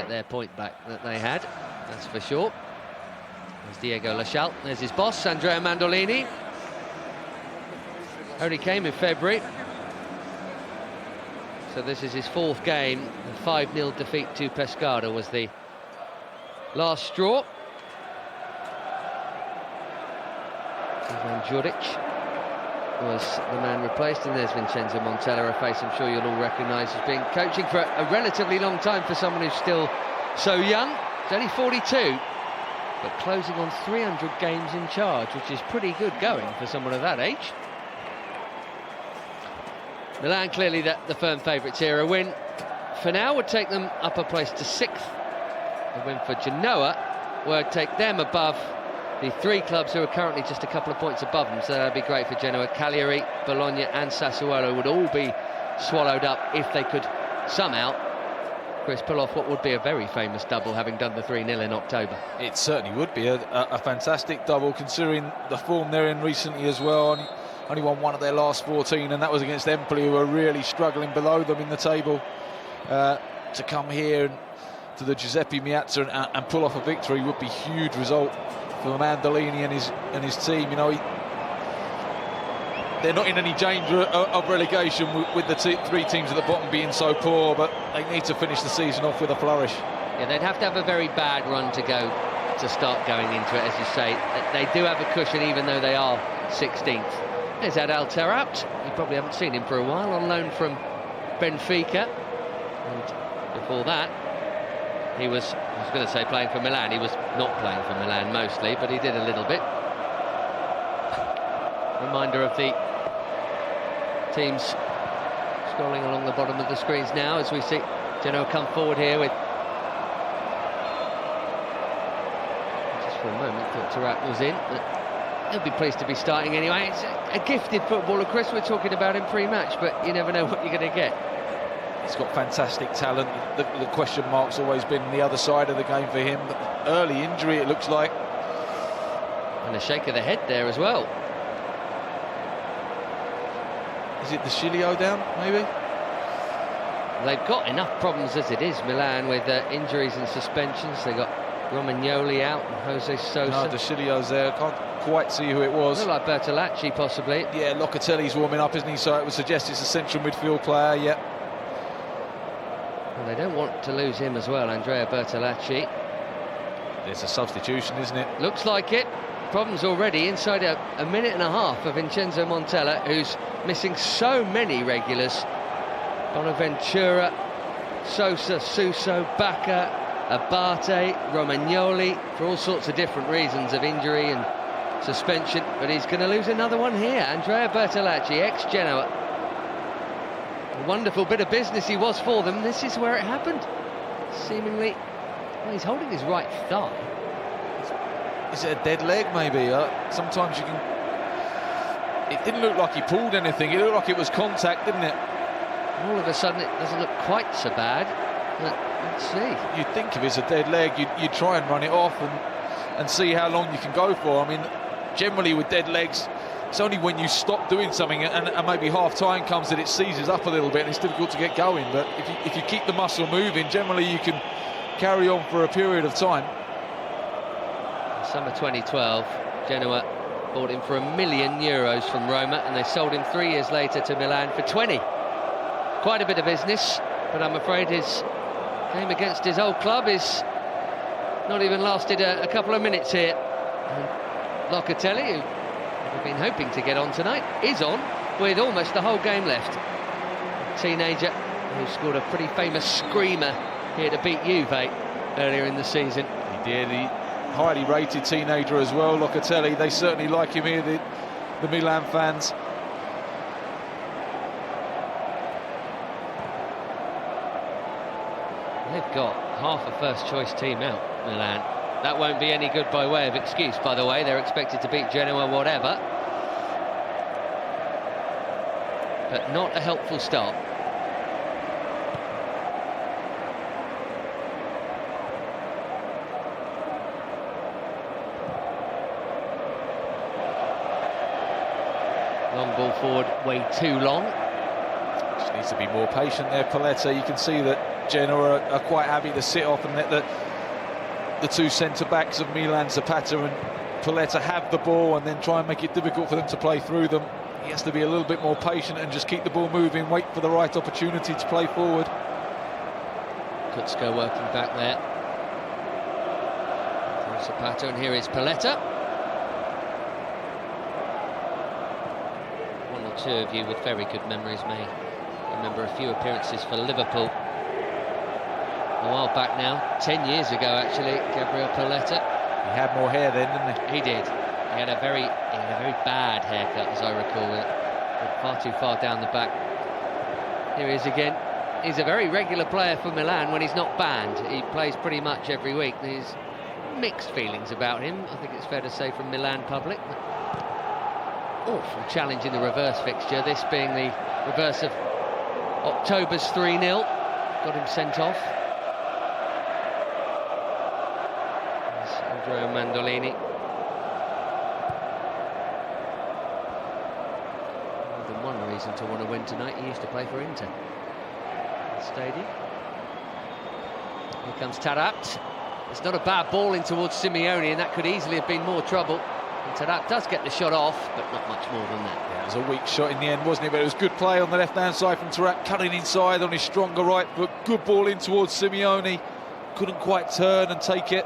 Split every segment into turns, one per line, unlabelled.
their point back that they had, that's for sure. There's Diego Lachal, there's his boss, Andrea Mandolini. Only came in February. So this is his 4th game. The 5-0 defeat to Pescara was the last straw. Juraj was the man replaced, and there's Vincenzo Montella, a face I'm sure you'll all recognise as being coaching for a relatively long time for someone who's still so young. He's only 42, but closing on 300 games in charge, which is pretty good going for someone of that age. Milan clearly the firm favourites here. A win for now would take them up a place to 6th. A win for Genoa would take them above the 3 clubs who are currently just a couple of points above them, so that'd be great for Genoa. Cagliari, Bologna and Sassuolo would all be swallowed up if they could somehow, Chris, pull off what would be a very famous double, having done the 3-0 in October.
It certainly would be a fantastic double, considering the form they're in recently as well. Only won 1 of their last 14, and that was against Empoli, who are really struggling below them in the table. To come here to the Giuseppe Meazza and pull off a victory would be a huge result for Mandolini and his team. You know, they're not in any danger of relegation with the 3 teams at the bottom being so poor, but they need to finish the season off with a flourish.
Yeah, they'd have to have a very bad run to go to start going into it, as you say. They do have a cushion, even though they are 16th. There's Adel Terraut. You probably haven't seen him for a while, on loan from Benfica. And before that, he was, I was going to say playing for Milan. He was not playing for Milan mostly, but he did a little bit. Reminder of the teams scrolling along the bottom of the screens now as we see Genoa come forward here with... Just for a moment, thought Terraut was in, but he'll be pleased to be starting anyway. It's a gifted footballer, Chris. We're talking about him pre-match, but you never know what you're going to get.
He's got fantastic talent. The question mark's always been the other side of the game for him. But early injury, it looks like.
And a shake of the head there as well.
Is it the Sciglio down, maybe?
They've got enough problems as it is, Milan, with injuries and suspensions. They've got Romagnoli out and Jose Sosa.
No, the Sciglio's there. Can't quite see who it was.
Look like Bertolacci, possibly.
Yeah, Locatelli's warming up, isn't he? So it would suggest it's a central midfield player, yeah.
Well, they don't want to lose him as well, Andrea Bertolacci.
It's a substitution, isn't it?
Looks like it. Problems already inside a minute and a half for Vincenzo Montella, who's missing so many regulars. Bonaventura, Sosa, Suso, Bacca, Abate, Romagnoli, for all sorts of different reasons of injury and suspension. But he's going to lose another one here. Andrea Bertolacci, ex-Genoa. A wonderful bit of business he was for them. This is where it happened. Seemingly, well, he's holding his right thigh.
Is it a dead leg, maybe? Sometimes you can... It didn't look like he pulled anything. It looked like it was contact, didn't it?
All of a sudden, it doesn't look quite so bad. But let's see.
You'd think if it's a dead leg, you'd try and run it off and see how long you can go for. I mean, generally with dead legs, it's only when you stop doing something and maybe half-time comes that it seizes up a little bit and it's difficult to get going. But if you keep the muscle moving, generally you can carry on for a period of time.
Summer 2012, Genoa bought him for €1 million from Roma, and they sold him 3 years later to Milan for 20. Quite a bit of business, but I'm afraid his game against his old club is not even lasted a couple of minutes here. And Locatelli, who we've been hoping to get on tonight, is on with almost the whole game left. A teenager who scored a pretty famous screamer here to beat Juve earlier in the season.
He did. Highly rated teenager as well, Locatelli. They certainly like him here, the Milan fans.
They've got half a first-choice team out, Milan. That won't be any good by way of excuse, by the way. They're expected to beat Genoa, whatever. But not a helpful start. Long ball forward, way too long.
Just needs to be more patient there, Paletta. You can see that Genoa are quite happy to sit off and let the two centre-backs of Milan, Zapata and Paletta, have the ball and then try and make it difficult for them to play through them. He has to be a little bit more patient and just keep the ball moving, wait for the right opportunity to play forward.
Kucka working back there. From Zapata, and here is Paletta. One or two of you with very good memories may remember a few appearances for Liverpool a while back now, 10 years ago actually. Gabriel Paletta.
He had more hair then, didn't he?
He did. He had a very bad haircut, as I recall it. Far too far down the back. Here he is again. He's a very regular player for Milan when he's not banned. He plays pretty much every week. There's mixed feelings about him, I think it's fair to say, from Milan public. Awful challenge in the reverse fixture, this being the reverse of October's 3-0. Got him sent off. Andrea Mandolini. More than one reason to want to win tonight. He used to play for Inter Stadium. Here comes Tarat. It's not a bad ball in towards Simeone, and that could easily have been more trouble. And Tarat does get the shot off, but not much more than that.
Yeah, it was a weak shot in the end, wasn't it? But it was good play on the left-hand side from Tarat, cutting inside on his stronger right foot. Good ball in towards Simeone. Couldn't quite turn and take it.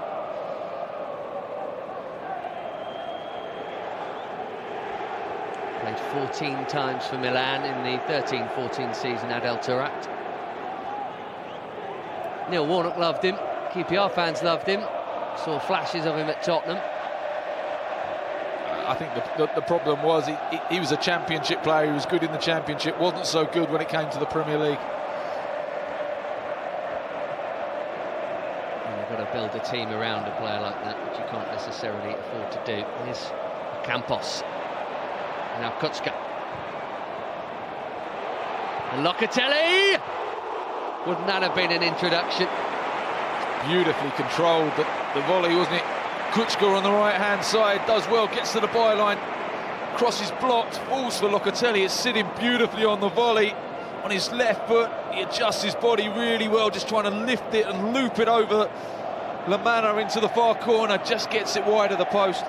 Played 14 times for Milan in the 13-14 season at El Tarat. Neil Warnock loved him, QPR fans loved him, saw flashes of him at Tottenham.
I think the problem was he was a championship player. He was good in the championship, wasn't so good when it came to the Premier League.
And you've got to build a team around a player like that, which you can't necessarily afford to do. Here's Ocampos. Now Kucka. And Locatelli! Wouldn't that have been an introduction?
Beautifully controlled the volley, wasn't it? Kucka on the right-hand side, does well, gets to the byline, crosses blocked, falls for Locatelli. It's sitting beautifully on the volley. On his left foot, he adjusts his body really well, just trying to lift it and loop it over Lamana into the far corner, just gets it wide of the post.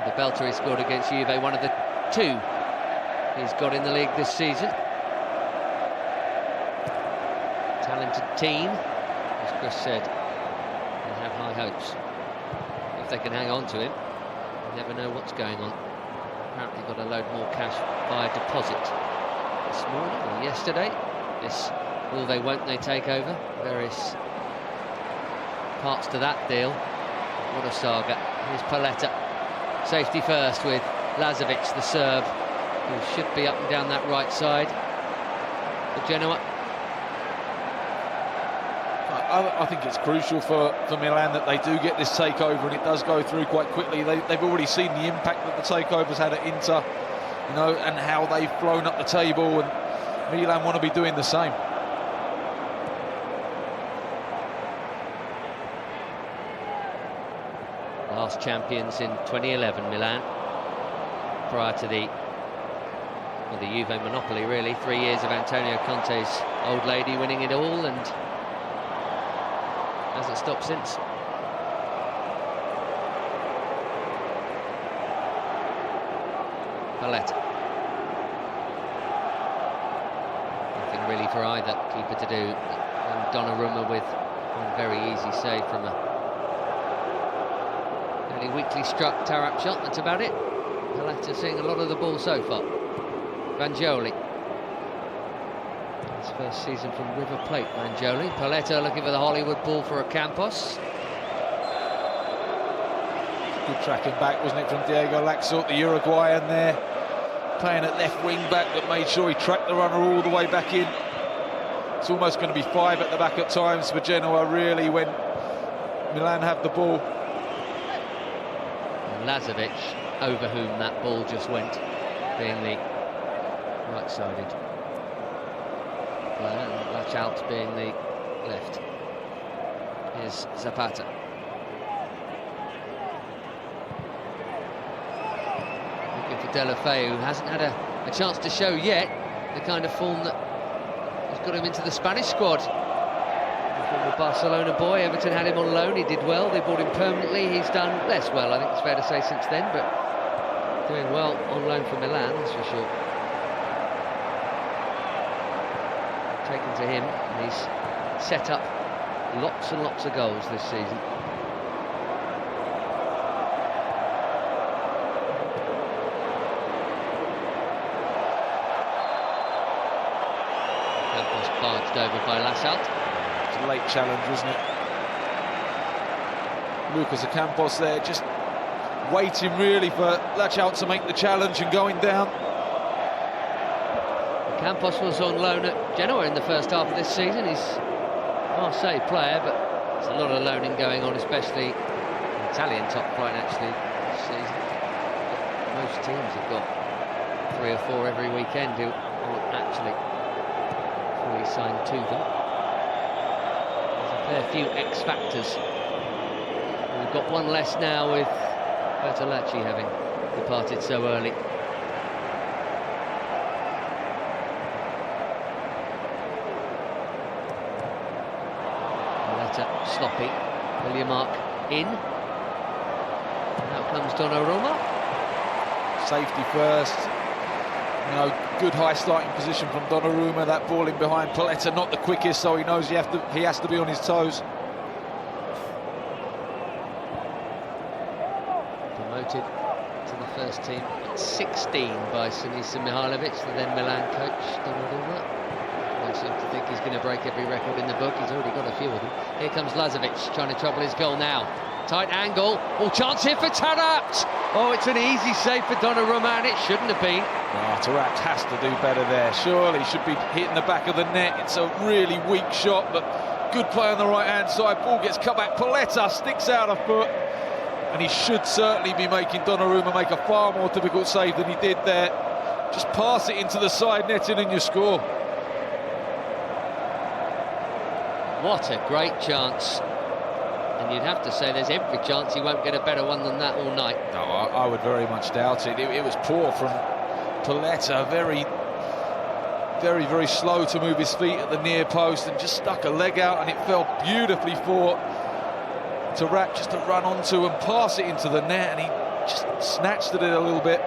The belter he scored against Juve, one of the two he's got in the league this season. Talented team, as Chris said, and have high hopes. If they can hang on to him, you never know what's going on. Apparently got a load more cash via deposit this morning or yesterday. This will they, won't they take over? Various parts to that deal. What a saga. Here's Paletta. Safety first with Lazovic, the Serb, who should be up and down that right side for Genoa.
I think it's crucial for Milan that they do get this takeover, and it does go through quite quickly. They've already seen the impact that the takeover's had at Inter, you know, and how they've flown up the table, and Milan want to be doing the same.
Last champions in 2011, Milan, prior to the Juve monopoly, really. 3 years of Antonio Conte's old lady winning it all, and hasn't stopped since. Paletta. Nothing really for either keeper to do. And Donnarumma with one very easy save from a fairly weakly struck Tarap shot. That's about it. Paletta seeing a lot of the ball so far. Vangioni. His first season from River Plate, Vangioni. Paletta looking for the Hollywood ball for Ocampos.
Good tracking back, wasn't it, from Diego Laxalt, the Uruguayan there, playing at left wing back, that made sure he tracked the runner all the way back in. It's almost going to be 5 at the back at times for Genoa, really, when Milan have the ball.
And Lazovic, over whom that ball just went, being the right-sided player, and Laxalt being the left. Here's Zapata. Looking for Deulofeu, who hasn't had a chance to show yet the kind of form that has got him into the Spanish squad. The former Barcelona boy, Everton had him on loan, he did well, they bought him permanently, he's done less well, I think it's fair to say, since then, but doing well on loan for Milan, that's for sure. Taken to him, and he's set up lots and lots of goals this season. Ocampos barged over by Lasalt.
It's a late challenge, wasn't it? Lucas Ocampos there, just waiting really for Lasalt to make the challenge and going down.
Ocampos was on loan at Genoa in the first half of this season. He's a Marseille player, but there's a lot of loaning going on, especially Italian top flight actually this season. Most teams have got 3 or 4 every weekend who aren't actually fully signed to them. There's a fair few X factors. We've got one less now with Bertolacci having departed so early. Sloppy, William Mark in. Now comes Donnarumma.
Safety first. You know, good high starting position from Donnarumma. That ball in behind Paletta, not the quickest, so he knows he has to be on his toes.
Promoted to the first team at 16 by Sinisa Mihajlovic, the then Milan coach Donnarumma. I seem to think he's going to break every record in the book. He's already got a few of them. Here comes Lazovic trying to trouble his goal now. Tight angle. Oh, chance here for Taarabt. Oh, it's an easy save for Donnarumma, and it shouldn't have been.
Oh, Taarabt has to do better there. Surely should be hitting the back of the net. It's a really weak shot, but good play on the right-hand side. Ball gets cut back. Paletta sticks out a foot, and he should certainly be making Donnarumma make a far more difficult save than he did there. Just pass it into the side netting and you score.
What a great chance. And you'd have to say there's every chance he won't get a better one than that all night.
No, I would very much doubt it. It was poor from Paletta. Very, very slow to move his feet at the near post and just stuck a leg out, and it fell beautifully for Taarabt just to run onto and pass it into the net, and he just snatched at it a little bit.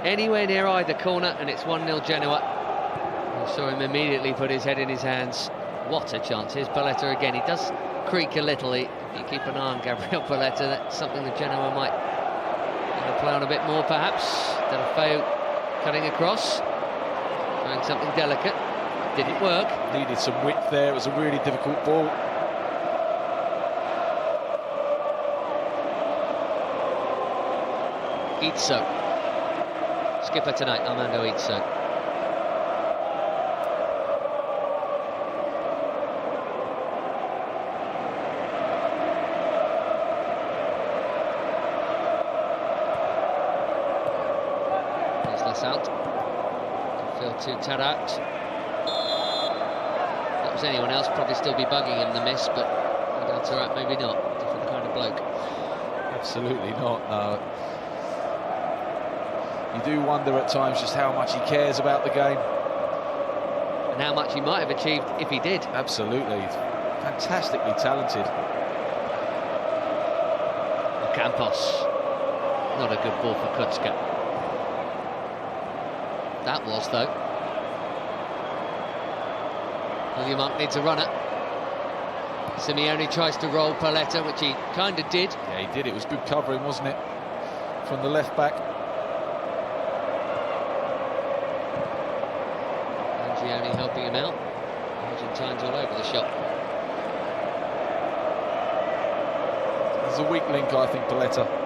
Anywhere near either corner, and it's 1-0 Genoa. I saw him immediately put his head in his hands. What a chance. Here's Paletta again. He does creak a little. If you keep an eye on Gabriel Paletta, that's something that Genoa might play on a bit more, perhaps. Deulofeu cutting across, trying something delicate. Didn't work.
Needed some width there. It was a really difficult ball.
Izzo. Skipper tonight, Armando Izzo. Out. Phil to Taarabt. If that was anyone else, probably still be bugging him the miss, but Taarabt maybe not. Different kind of bloke.
Absolutely not. No. You do wonder at times just how much he cares about the game,
and how much he might have achieved if he did.
Absolutely, he's fantastically talented.
Ocampos. Not a good ball for Kucka. That was, though. William Monk needs a runner. Simeone tries to roll Paletta, which he kind of did.
Yeah, he did. It was good covering, wasn't it? From the left back.
Vangioni helping him out. Argentines all over the shop.
There's a weak link, I think, Paletta.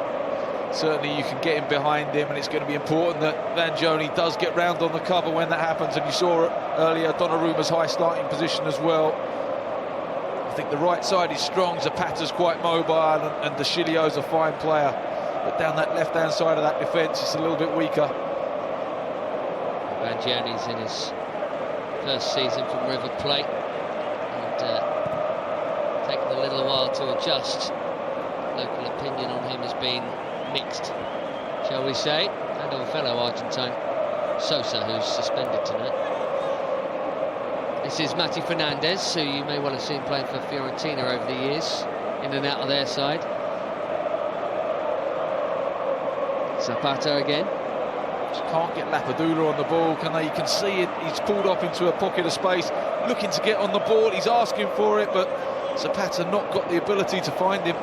Certainly you can get him behind him, and it's going to be important that Vangioni does get round on the cover when that happens. And you saw earlier Donnarumma's high starting position as well. I think the right side is strong, Zapata's quite mobile, and the Sciglio's a fine player. But down that left-hand side of that defence, it's a little bit weaker.
Vangioni's in his first season from River Plate, and taken a little while to adjust. Local opinion on him has been mixed, shall we say, and of a fellow Argentine, Sosa, who's suspended tonight. This is Mattia Fernández, who you may well have seen playing for Fiorentina over the years, in and out of their side. Zapata again.
Just can't get Lapadula on the ball, can they? You can see it. He's pulled up into a pocket of space, looking to get on the ball. He's asking for it, but Zapata not got the ability to find him.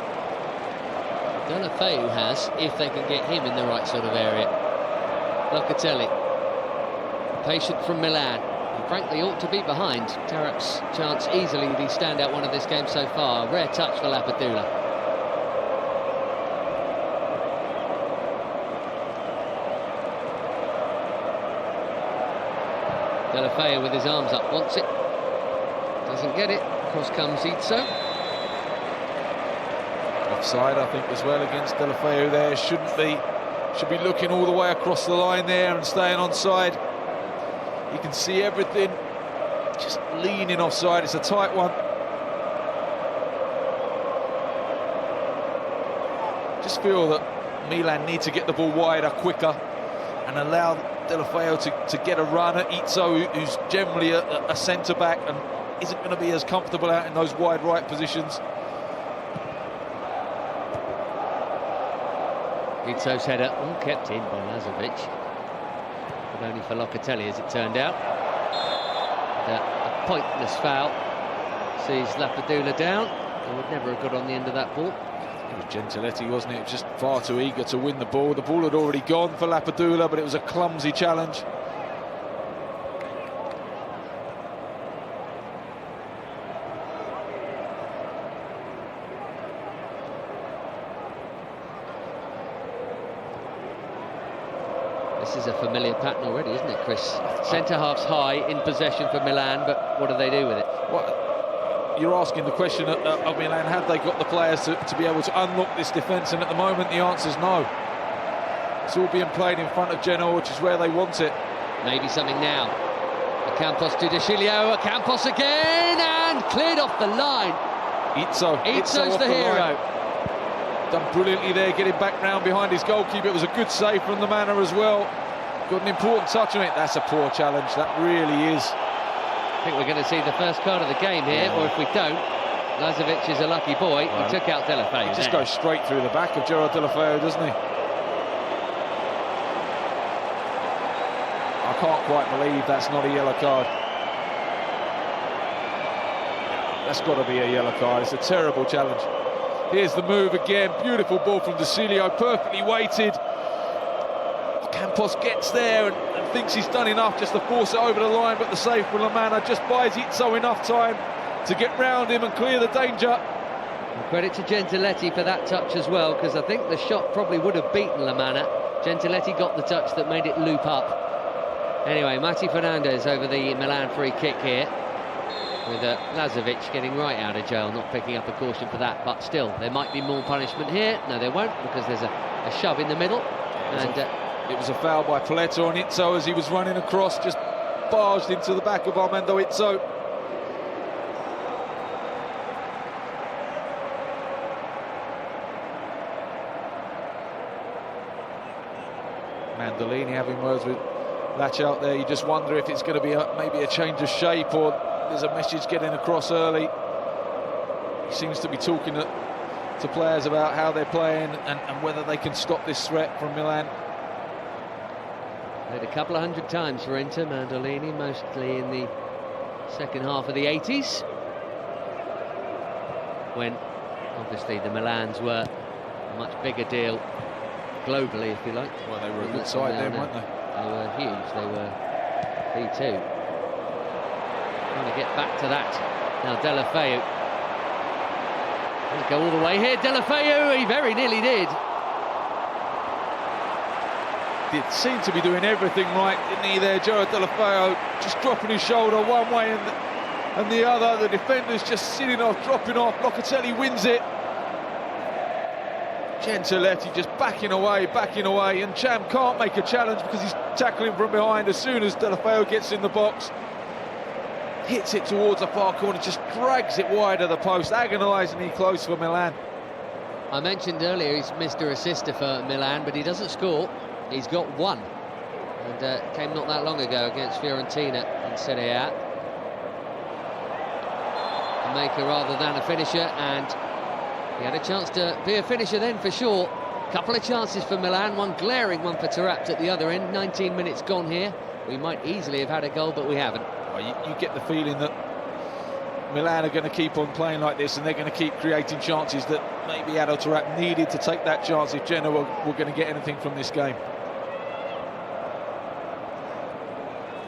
Deulofeu has, if they can get him in the right sort of area. Locatelli, patient from Milan. He frankly ought to be behind. Tarap's chance easily the standout one of this game so far. Rare touch for Lapadula. Deulofeu with his arms up, wants it, doesn't get it. Cross comes Izzo.
Offside, I think, as well against Deulofeu there. Shouldn't be. Should be looking all the way across the line there and staying onside. You can see everything. Just leaning offside. It's a tight one. Just feel that Milan need to get the ball wider, quicker, and allow Deulofeu to get a run at Izzo, who's generally a centre-back and isn't going to be as comfortable out in those wide right positions.
Izzo's header, kept in by Lazovic, but only for Locatelli as it turned out. A pointless foul sees Lapadula down. He would never have got on the end of that ball.
It was Gentiletti, wasn't it? Just far too eager to win the ball. The ball had already gone for Lapadula, but it was a clumsy challenge.
This is a familiar pattern already, isn't it, Chris? Centre-halves high in possession for Milan, but what do they do with it?
Well, you're asking the question of Milan, have they got the players to be able to unlock this defence? And at the moment, the answer's no. It's all being played in front of Genoa, which is where they want it.
Maybe something now. Ocampos to Sciglio, Ocampos again, and cleared off the line. Izzo's the hero.
Done brilliantly there, getting back round behind his goalkeeper. It was a good save from the manner as well. Got an important touch on it. That's a poor challenge, that really is.
I think we're going to see the first card of the game here, or if we don't, Lazovic is a lucky boy. He took out Deulofeu.
He just goes straight through the back of Gerard Deulofeu, doesn't he? I can't quite believe that's not a yellow card. That's got to be a yellow card. It's a terrible challenge. Here's the move again. Beautiful ball from Sciglio, perfectly weighted. Ocampos gets there and thinks he's done enough just to force it over the line, but the save from Lamana just buys Izzo enough time to get round him and clear the danger.
And credit to Gentiletti for that touch as well, because I think the shot probably would have beaten Lamana. Gentiletti got the touch that made it loop up. Anyway, Mattia Fernández over the Milan free kick here, with Lazovic getting right out of jail, not picking up a caution for that, but still, there might be more punishment here. No, there won't, because there's a shove in the middle.
It was a foul by Paletta on Izzo as he was running across, just barged into the back of Armando Izzo. Mandolini having words with Latch out there. You just wonder if it's going to be maybe a change of shape, or there's a message getting across early. He seems to be talking to players about how they're playing and whether they can stop this threat from Milan.
Played a couple of hundred times for Inter, Mandolini, mostly in the second half of the 80s, when obviously the Milans were a much bigger deal globally, if you like.
Well, they were a good side then, weren't they?
They were huge, they were B2. Trying to get back to that. Now Deulofeu. Let's go all the way here. Deulofeu, he very nearly did.
It seemed to be doing everything right, didn't he there, Gerard Deulofeu, just dropping his shoulder one way and the other. The defender's just sitting off, dropping off. Locatelli wins it. Gentiletti just backing away, and Cham can't make a challenge because he's tackling from behind. As soon as Deulofeu gets in the box, hits it towards the far corner, just drags it wide of the post, agonisingly close for Milan.
I mentioned earlier he's Mr. Assister for Milan, but he doesn't score. He's got one, and came not that long ago against Fiorentina in Serie A. maker rather than a finisher, and he had a chance to be a finisher then for sure. Couple of chances for Milan, one glaring one for Taarabt at the other end. 19 minutes gone here. We might easily have had a goal, but we haven't.
Well, you get the feeling that Milan are going to keep on playing like this, and they're going to keep creating chances that maybe Taarabt needed to take that chance if Genoa were going to get anything from this game.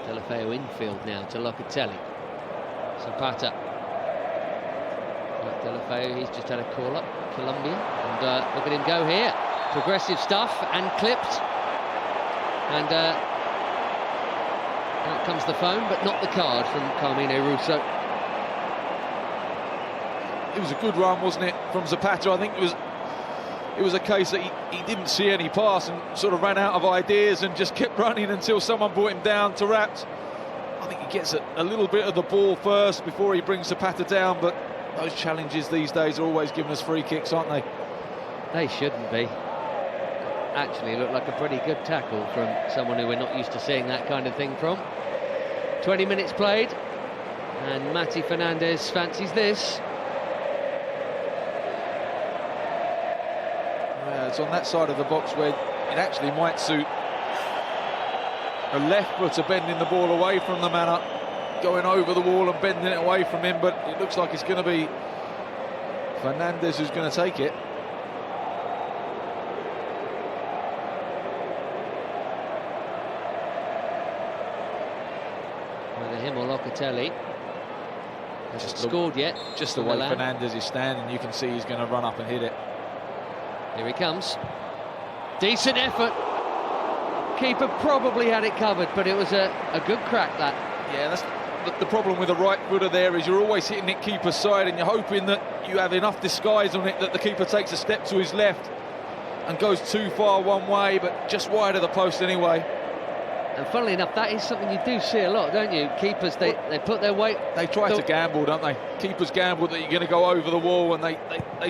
Deulofeu infield now to Locatelli. Zapata. Deulofeu, he's just had a call up, Colombia, and look at him go here. Progressive stuff, and clipped. And out comes the phone, but not the card from Carmine Russo.
It was a good run, wasn't it, from Zapata? I think it was a case that he didn't see any pass and sort of ran out of ideas and just kept running until someone brought him down. Taarabt, I think he gets a little bit of the ball first before he brings Zapata down, but those challenges these days are always giving us free kicks, aren't they?
They shouldn't be. Actually looked like a pretty good tackle from someone who we're not used to seeing that kind of thing from. 20 minutes played, and Fernández fancies this.
Yeah, it's on that side of the box where it actually might suit a left footer bending the ball away from the man up, going over the wall and bending it away from him, but it looks like it's going to be Fernández who's going to take it.
Either him or Locatelli. Hasn't scored yet.
Just the way Fernández is standing, you can see he's going to run up and hit it.
Here he comes. Decent effort. Keeper probably had it covered, but it was a good crack, that.
Yeah, that's the problem with a right footer there, is you're always hitting it keeper's side and you're hoping that you have enough disguise on it that the keeper takes a step to his left and goes too far one way, but just wide of the post anyway.
And funnily enough, that is something you do see a lot, don't you? Keepers, they put their weight...
They try to gamble, don't they? Keepers gamble that you're going to go over the wall, and they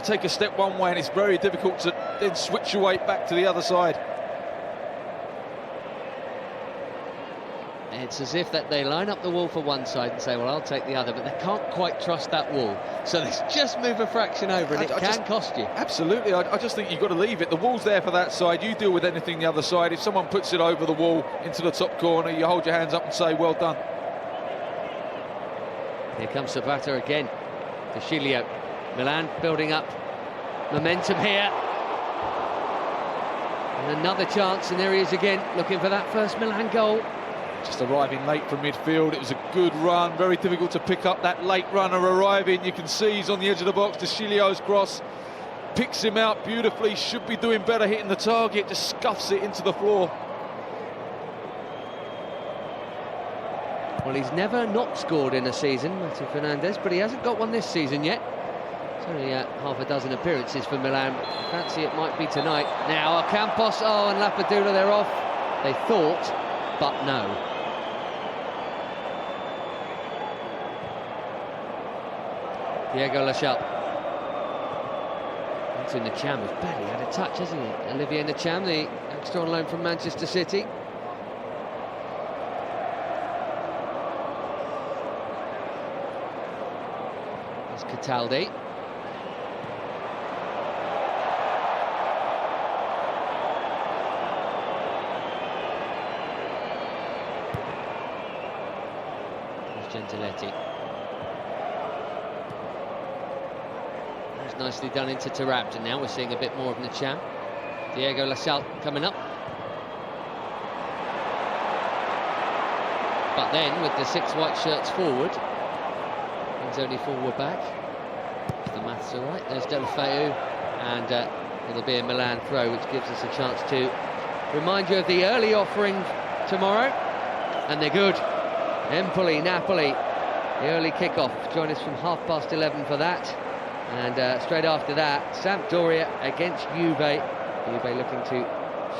take a step one way, and it's very difficult to then switch your weight back to the other side.
It's as if that they line up the wall for one side and say, well, I'll take the other, but they can't quite trust that wall. So they just move a fraction over, and it can cost you. Absolutely,
I just think you've got to leave it. The wall's there for that side. You deal with anything the other side. If someone puts it over the wall into the top corner, you hold your hands up and say, well done.
Here comes Zapata again to Sciglio. Milan building up momentum here. And another chance, and there he is again, looking for that first Milan goal.
Just arriving late from midfield. It was a good run, very difficult to pick up that late runner arriving. You can see he's on the edge of the box to Sciglio's cross, picks him out beautifully, should be doing better hitting the target, just scuffs it into the floor.
Well, he's never not scored in a season, Mattia Fernández, but he hasn't got one this season yet. It's only half a dozen appearances for Milan. Fancy it might be tonight. Now Ocampos, and Lapadula, they're off. They thought, but no. Diego Lachal. Into Nacham, who's barely had a touch, hasn't he? Olivier Nacham, the extra on loan from Manchester City. There's Cataldi. Gentiletti. It was nicely done into Taarabt, and now we're seeing a bit more of Nacham. Diego Lachal coming up. But then, with the 6 white shirts forward, means only 4 were back. If the maths are right, there's Deulofeu, and it'll be a Milan throw, which gives us a chance to remind you of the early offering tomorrow, and they're good. Empoli, Napoli, the early kick-off. Join us from 11:30 for that. And straight after that, Sampdoria against Juve. Juve looking to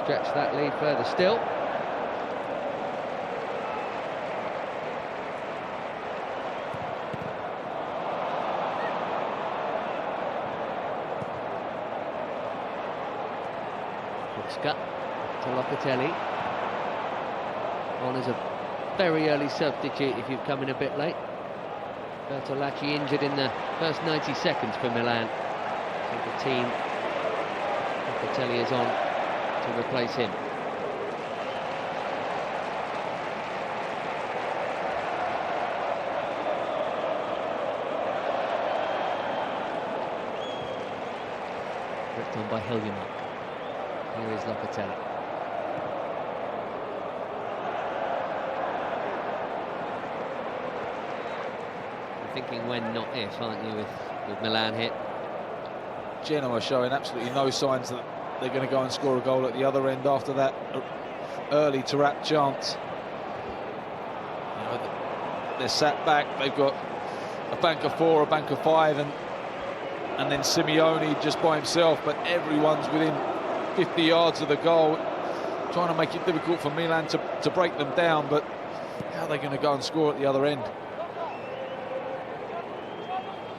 stretch that lead further still. Kucka to Locatelli. On as a very early substitute if you've come in a bit late. Bertolacci injured in the first 90 seconds for Milan. So the team, Locatelli is on to replace him. Ripped on by Hiljemark. Here is Locatelli. Thinking when, not if, aren't you, with Milan hit?
Genoa showing absolutely no signs that they're going to go and score a goal at the other end after that early Taarabt chance. You know, they're sat back, they've got a bank of 4, a bank of 5, and then Simeone just by himself, but everyone's within 50 yards of the goal, trying to make it difficult for Milan to break them down, but how are they going to go and score at the other end?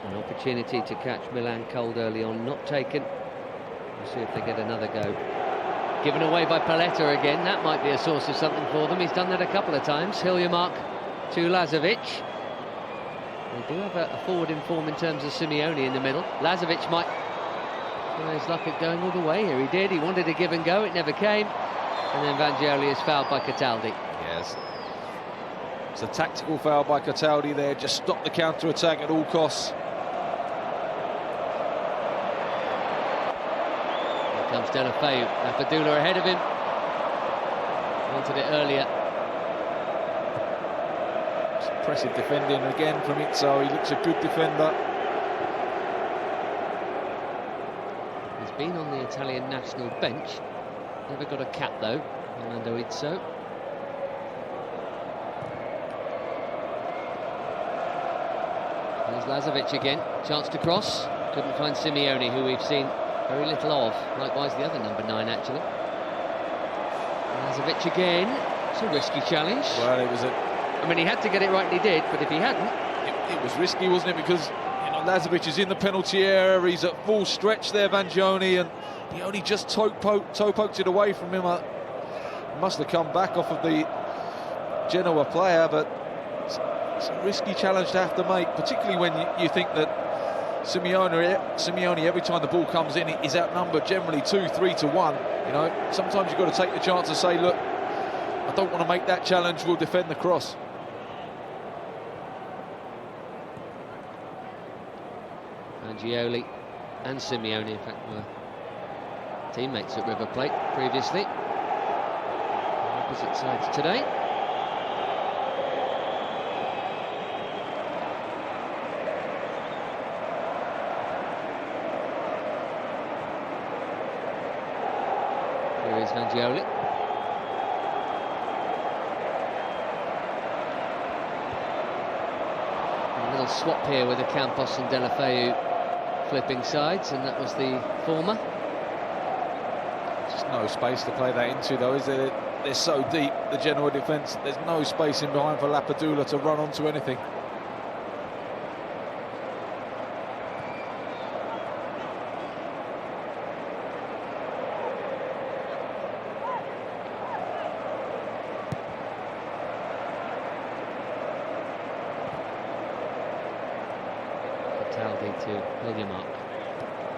An opportunity to catch Milan cold early on, not taken. We'll see if they get another go. Given away by Paletta again, that might be a source of something for them. He's done that a couple of times. Hiljemark to Lazovic. They do have a forward in form in terms of Simeone in the middle. Lazovic might try his luck at going all the way here. He did, he wanted a give and go, it never came. And then Vangioni is fouled by Cataldi.
Yes. It's a tactical foul by Cataldi there, just stop the counter-attack at all costs.
Comes Deulofeu, Lapadula ahead of him. Wanted it earlier.
It's impressive defending again from Izzo. He looks a good defender.
He's been on the Italian national bench. Never got a cap though, Orlando Izzo. There's Lazovic again, chance to cross. Couldn't find Simeone, who we've seen very little of. Likewise the other number 9 actually. Lazovic again. It's a risky challenge.
Well, it was
I mean, he had to get it right and he did, but if he hadn't...
It was risky, wasn't it? Because, you know, Lazovic is in the penalty area, he's at full stretch there, Vangioni, and he only just toe poked it away from him. Must have come back off of the Genoa player, but it's a risky challenge to have to make, particularly when you think that Simeone, every time the ball comes in, is outnumbered generally 2-3 to 1. You know, sometimes you've got to take the chance and say, look, I don't want to make that challenge, we'll defend the cross.
Vangioni and Simeone, in fact, were teammates at River Plate previously. Opposite sides today. Here is Vangioni. A little swap here with Ocampos and Deulofeu flipping sides, and that was the former.
Just no space to play that into, though, is there? They're so deep, the Genoa defence. There's no space in behind for Lapadula to run onto anything.
To Hiljemark.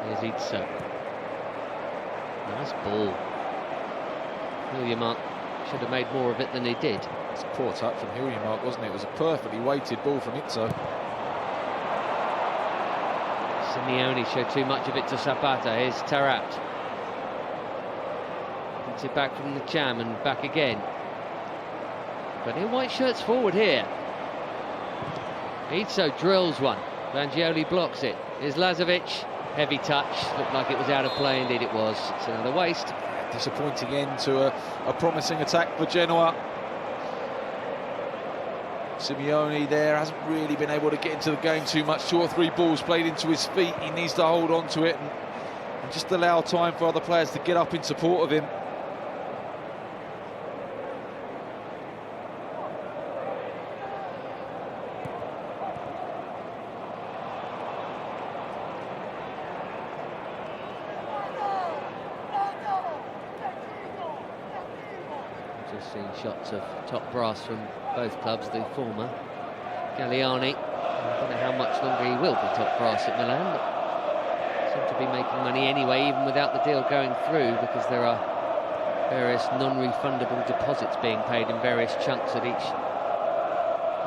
Here's Izzo. Nice ball. Hiljemark should have made more of it than he did.
It's a poor touch from Hiljemark, wasn't it? It was a perfectly weighted ball from Izzo.
Simeone showed too much of it to Zapata. Here's Taarabt. Gets it back from the jam and back again. But in white shirts forward here. Izzo drills one. Vangioni blocks it. Here's Lazovic. Heavy touch. Looked like it was out of play. Indeed it was. It's another waste.
Disappointing end to a promising attack for Genoa. Simeone there hasn't really been able to get into the game too much. 2 or 3 balls played into his feet. He needs to hold on to it and just allow time for other players to get up in support of him.
Seeing shots of top brass from both clubs, the former. Galliani I don't know how much longer he will be top brass at Milan, but seem to be making money anyway, even without the deal going through, because there are various non-refundable deposits being paid in various chunks at each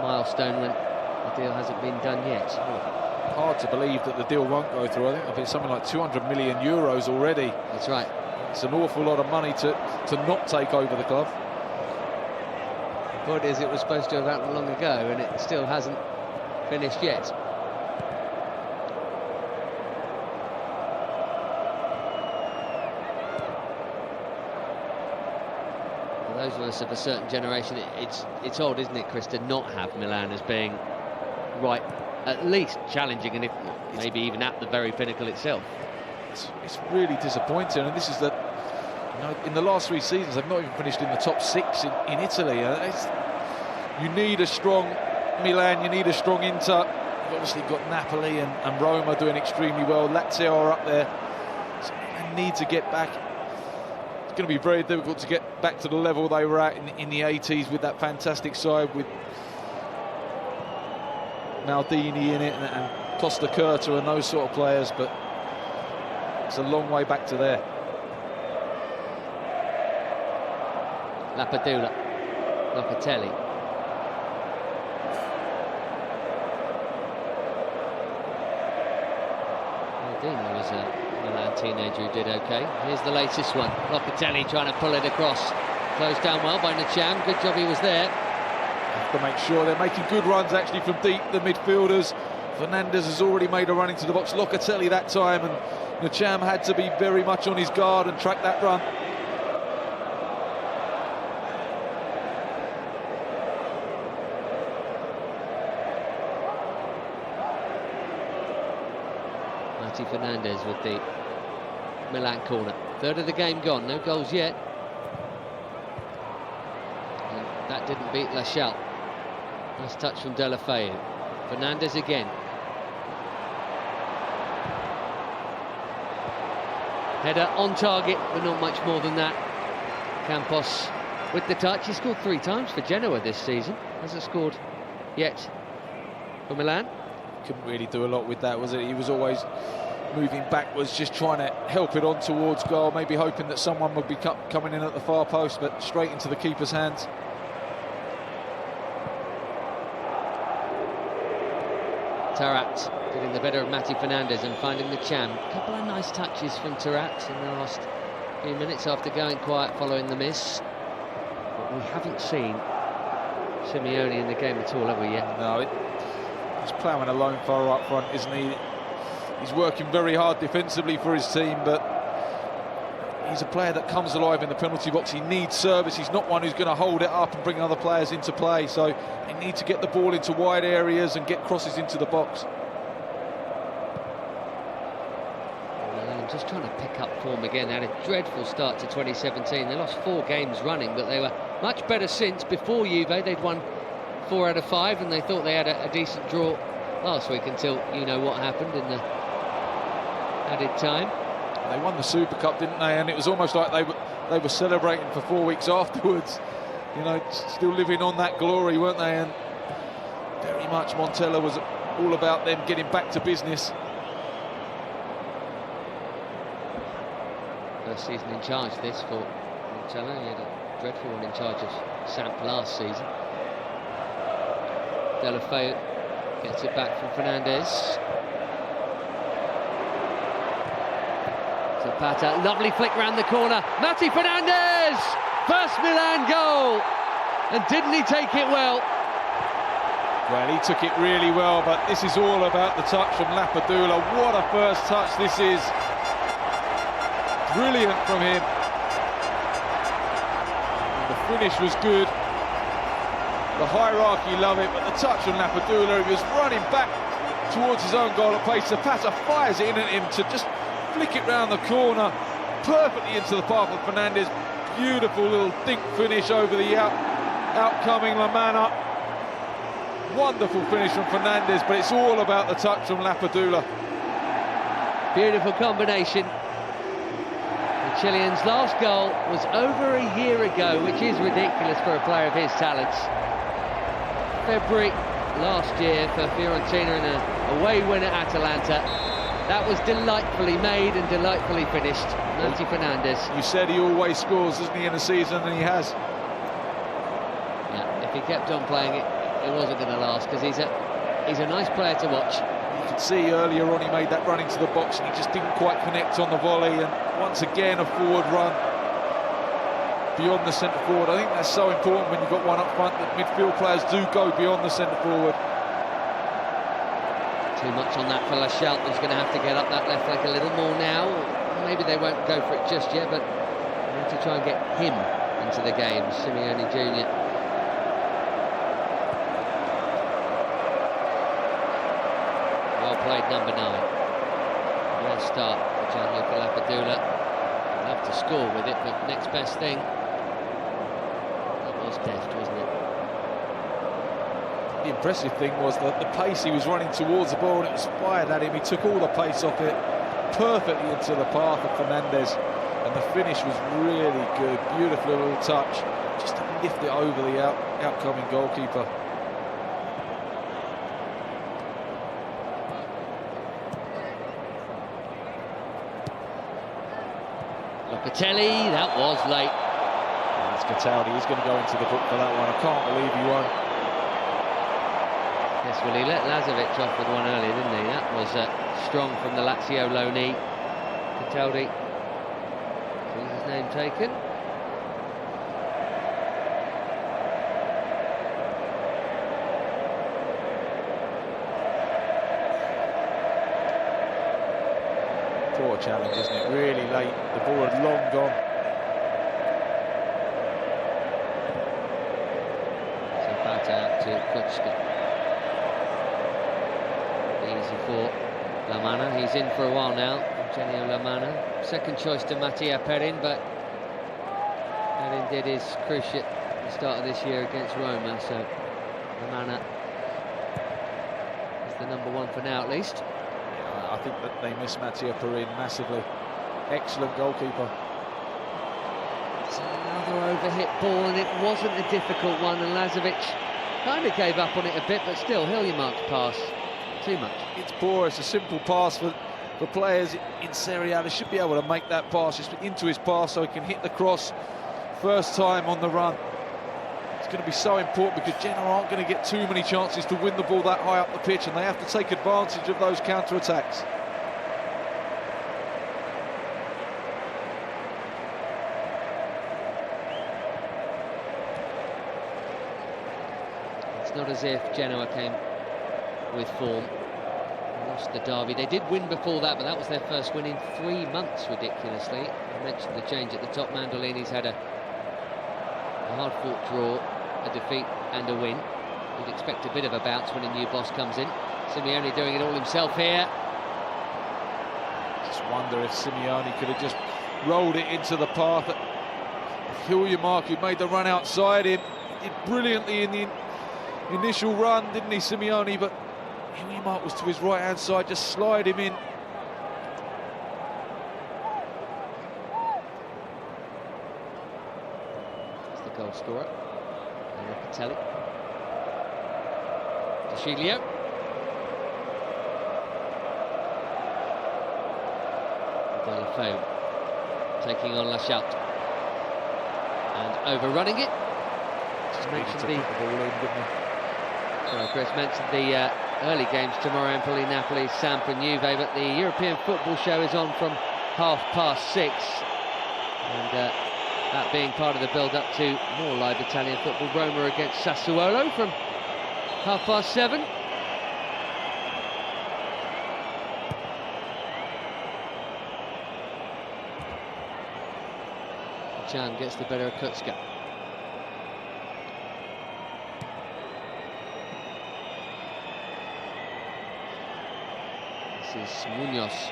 milestone when the deal hasn't been done yet.
Hard to believe that the deal won't go through. I think it's something like 200 million euros already.
That's right.
It's an awful lot of money to not take over the club.
The point is, it was supposed to have happened long ago, and it still hasn't finished yet. For those of us of a certain generation, it's odd, isn't it, Chris, to not have Milan as being right, at least challenging, and if maybe even at the very pinnacle itself.
It's really disappointing, and this is that, you know, in the last 3 seasons they've not even finished in the top 6 in Italy. You need a strong Milan, you need a strong Inter. You've obviously got Napoli and Roma doing extremely well. Lazio are up there, so they need to get back. It's going to be very difficult to get back to the level they were at in the 80s with that fantastic side with Maldini in it and Costa Curta and those sort of players, but it's a long way back to there.
Lapadula, Locatelli. Maldini was a Milan teenager who did okay. Here's the latest one. Locatelli trying to pull it across. Closed down well by Nacham. Good job he was there.
Have to make sure they're making good runs actually from deep, the midfielders. Fernández has already made a run into the box. Locatelli that time, and Nacham had to be very much on his guard and track that run.
Fernández with the Milan corner. Third of the game gone, no goals yet. And that didn't beat Lachal. Nice touch from Deulofeu. Fernández again. Header on target, but not much more than that. Ocampos with the touch. He scored 3 times for Genoa this season. Hasn't scored yet for Milan.
Couldn't really do a lot with that, was it? He was always moving backwards, just trying to help it on towards goal, maybe hoping that someone would be coming in at the far post, but straight into the keeper's hands.
Tarat getting the better of Mattia Fernández and finding the Cham. A couple of nice touches from Tarat in the last few minutes after going quiet following the miss. But we haven't seen Simeone in the game at all, have we yet?
No, he's ploughing alone far up front, isn't he? He's working very hard defensively for his team, but he's a player that comes alive in the penalty box. He needs service. He's not one who's going to hold it up and bring other players into play, so they need to get the ball into wide areas and get crosses into the box.
Milan just trying to pick up form again. They had a dreadful start to 2017. They lost 4 games running, but they were much better since. Before Juve, they'd won 4 out of 5, and they thought they had a decent draw last week until you know what happened in the added time.
They won the Super Cup, didn't they? And it was almost like they were celebrating for 4 weeks afterwards. You know, still living on that glory, weren't they? And very much Montella was all about them getting back to business.
First season in charge this for Montella. He had a dreadful one in charge of Samp last season. Deulofeu gets it back from Fernández. Zapata, lovely flick round the corner. Mattia Fernández! First Milan goal! And didn't he take it well?
Well, he took it really well, but this is all about the touch from Lapadula. What a first touch this is. Brilliant from him. And the finish was good. The hierarchy love it, but the touch from Lapadula, he was running back towards his own goal at pace. Zapata fires it in at him to just flick it round the corner, perfectly into the path of Fernández. Beautiful little dink finish over the outcoming Lamana. Wonderful finish from Fernández, but it's all about the touch from Lapadula.
Beautiful combination. The Chilean's last goal was over a year ago, which is ridiculous for a player of his talents. February last year for Fiorentina in an away win at Atalanta. That was delightfully made and delightfully finished. Mattia Fernández.
You said he always scores, doesn't he, in a season, and he has.
Yeah, if he kept on playing it, it wasn't going to last, because he's a nice player to watch.
You could see earlier on he made that run into the box and he just didn't quite connect on the volley, and once again a forward run beyond the centre forward. I think that's so important when you've got one up front, that midfield players do go beyond the centre forward.
Too much on that for Lachout, who's going to have to get up that left leg a little more now. Maybe they won't go for it just yet, but they need to try and get him into the game, Simeone Jr. Well played, number 9. Nice start for Gianluca Lapadula. Love to score with it, but next best thing. That was deft, wasn't it?
The impressive thing was that the pace he was running towards the ball, and it was fired at him. He took all the pace off it perfectly into the path of Fernández, and the finish was really good. Beautiful little touch, just to lift it over the outcoming goalkeeper.
Locatelli, that was late.
That's Cataldi. He's going to go into the book for that one. I can't believe he won.
Yes, well, he let Lazovic off with one earlier, didn't he? That was strong from the Lazio loanee. Cataldi sees his name taken.
Poor challenge, isn't it? Really late. The ball had long gone.
Zapata out to Kucka. Easy for Lamana. He's in for a while now. Eugenio Lamana. Second choice to Mattia Perin, but Perin did his cruciate at the start of this year against Roma, so Lamana is the number 1 for now, at least.
I think that they miss Mattia Perin massively. Excellent goalkeeper.
It's another overhit ball, and it wasn't a difficult one, and Lazovic kind of gave up on it a bit, but still, Hiljemark's pass, too much.
It's poor. It's a simple pass for players in Serie A. They should be able to make that pass just into his pass so he can hit the cross first time on the run. It's going to be so important because Genoa aren't going to get too many chances to win the ball that high up the pitch, and they have to take advantage of those counter-attacks.
It's not as if Genoa came with form. They lost the derby. They did win before that, but that was their first win in 3 months, ridiculously. I mentioned the change at the top. Mandolini's had a hard-fought draw, a defeat and a win. You'd expect a bit of a bounce when a new boss comes in. Simeone doing it all himself here.
Just wonder if Simeone could have just rolled it into the path of Hiljemark, who made the run outside him. He did brilliantly in the initial run, didn't he, Simeone? But Hiljemark was to his right-hand side, just slide him in.
Goal scorer, Locatelli. To Sciglio. Deulofeu taking on Lachout and overrunning it.
Just mentioned the ball in, didn't he?
Sorry, Chris mentioned the early games tomorrow: Empoli, Napoli, Samp and Juve, but the European football show is on from 6:30, and that being part of the build-up to more live Italian football. Roma against Sassuolo from 7:30. Can gets the better of Kucka. This is Munoz,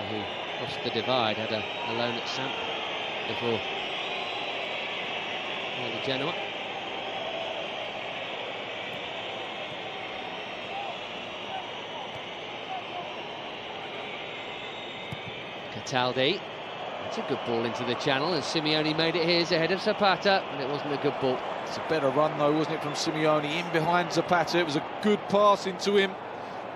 who crossed the divide, had a loan at Samp before early Genoa. Cataldi. It's a good ball into the channel, and Simeone made it his ahead of Zapata, and it wasn't a good ball.
It's a better run though, wasn't it, from Simeone in behind Zapata. It was a good pass into him.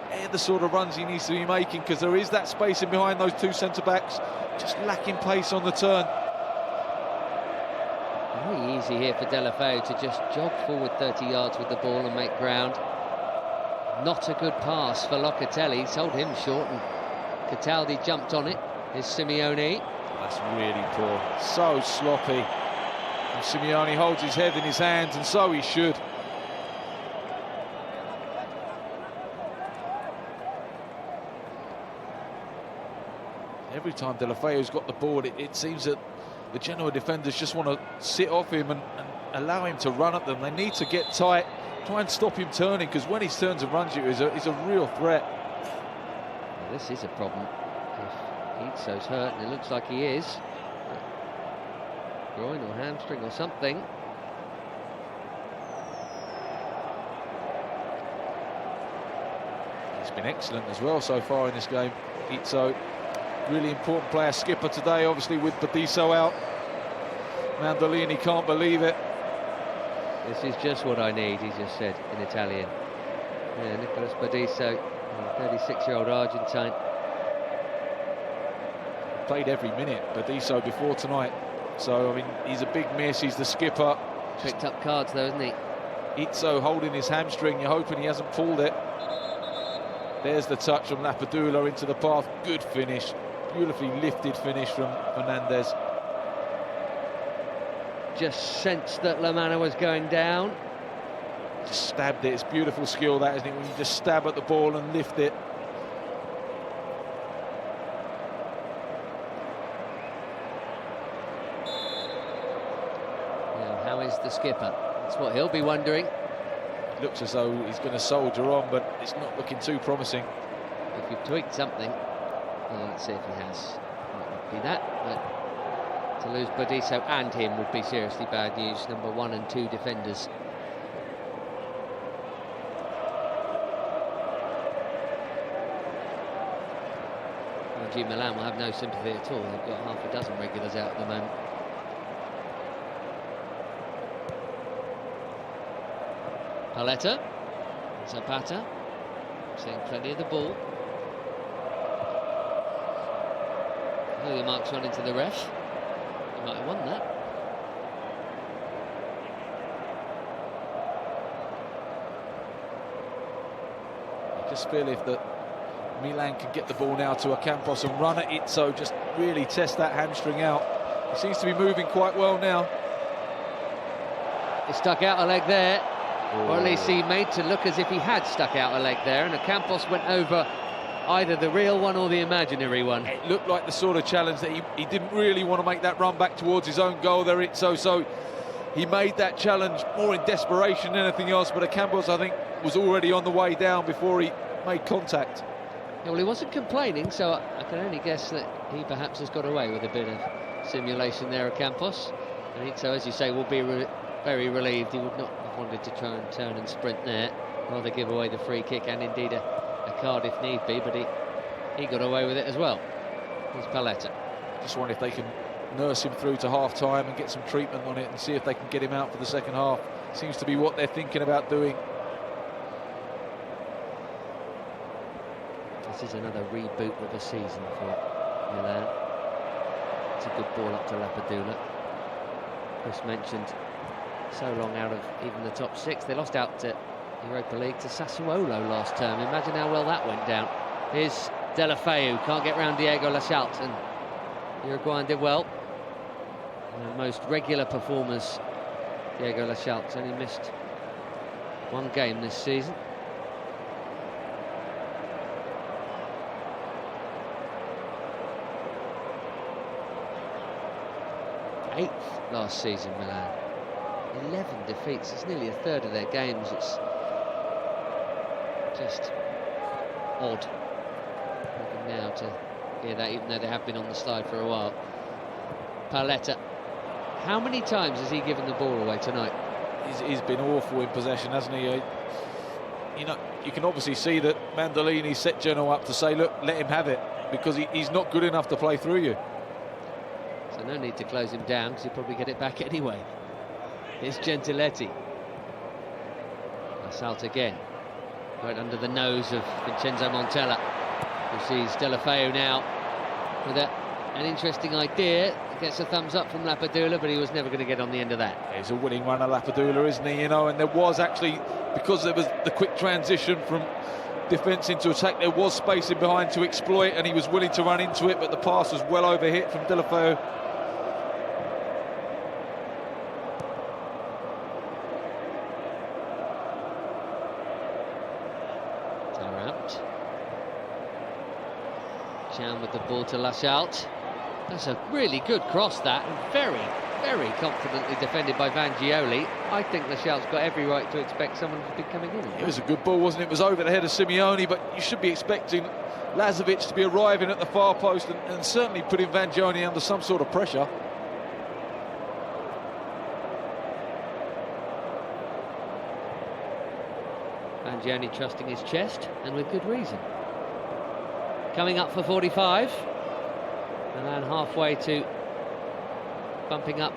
They're the sort of runs he needs to be making, because there is that space in behind those two centre-backs, just lacking pace on the turn.
Very easy here for Deulofeu to just jog forward 30 yards with the ball and make ground. Not a good pass for Locatelli, sold him short, and Cataldi jumped on it. Here's Simeone.
That's really poor, so sloppy. And Simeone holds his head in his hands, and so he should. Every time Deulofeu's got the ball, it seems that the Genoa defenders just want to sit off him and allow him to run at them. They need to get tight, try and stop him turning, because when he turns and runs you, he's a real threat.
Well, this is a problem. If Itzo's hurt, and it looks like he is. Groin or hamstring or something.
He's been excellent as well so far in this game, Itzo. Really important player, skipper today, obviously, with Badiso out. Mandolini can't believe it.
This is just what I need, he just said in Italian. Yeah, Nicolas Badiso, 36-year-old Argentine.
Played every minute, Badiso, before tonight. So, I mean, he's a big miss, he's the skipper.
Picked up cards though, isn't he?
Itzo holding his hamstring, you're hoping he hasn't pulled it. There's the touch from Lapadula into the path, good finish. Beautifully lifted finish from Fernández.
Just sensed that Lamana was going down.
Just stabbed it. It's beautiful skill, that, isn't it, when you just stab at the ball and lift it.
Now, how is the skipper? That's what he'll be wondering.
Looks as though he's going to soldier on, but it's not looking too promising.
If you've tweaked something, well, let's see if he has. Might not be that, but to lose Badiso and him would be seriously bad news. Number 1 and 2 defenders. Milan will have no sympathy at all. They've got half a dozen regulars out at the moment. Paletta, Zapata, seeing plenty of the ball. Oh, the mark's run into the ref. He might have won that.
I just feel if the Milan can get the ball now to Ocampos and run at it, so just really test that hamstring out. He seems to be moving quite well now.
He stuck out a leg there. Or at least he made to look as if he had stuck out a leg there, and Ocampos went over either the real one or the imaginary one.
It looked like the sort of challenge that he didn't really want to make that run back towards his own goal there. So he made that challenge more in desperation than anything else, but Ocampos, I think, was already on the way down before he made contact.
Yeah, well, he wasn't complaining, so I can only guess that he perhaps has got away with a bit of simulation there, Ocampos. And so, as you say, will be very relieved. He would not have wanted to try and turn and sprint there, rather give away the free kick and indeed a card if need be, but he got away with it as well. Here's Paletta.
Just wonder if they can nurse him through to half-time and get some treatment on it and see if they can get him out for the second half. Seems to be what they're thinking about doing.
This is another reboot of a season for Milan. It's a good ball up to Lapadula. Chris mentioned so long out of even the top 6. They lost out to Europa League to Sassuolo last term. Imagine how well that went down. Here's Deulofeu, can't get round Diego Lachalte, and Uruguayan did well. And the most regular performers, Diego Lachalte, only missed 1 game this season. Eighth last season, Milan. 11 defeats. It's nearly a third of their games. It's just odd even now to hear that, even though they have been on the slide for a while. Paletta. How many times has he given the ball away tonight?
He's been awful in possession, hasn't he? You know, you can obviously see that Mandolini set Genoa up to say, look, let him have it, because he's not good enough to play through you.
So no need to close him down, because he'll probably get it back anyway. It's Gentiletti. That's out again. Right under the nose of Vincenzo Montella. Who sees Deulofeu now with an interesting idea. Gets a thumbs up from Lapadula, but he was never going to get on the end of that.
He's a winning runner, Lapadula, isn't he? You know, and there was actually, because there was the quick transition from defence into attack, there was space in behind to exploit, and he was willing to run into it, but the pass was well overhit from Deulofeu.
Jam with the ball to Lashout. That's a really good cross, that, and very, very confidently defended by Vangioni. I think Lashout's got every right to expect someone to be coming in.
It was a good ball, wasn't it? It was over the head of Simeone, but you should be expecting Lazovic to be arriving at the far post and certainly putting Vangioni under some sort of pressure.
Vangioni trusting his chest, and with good reason. Coming up for 45. Milan halfway to bumping up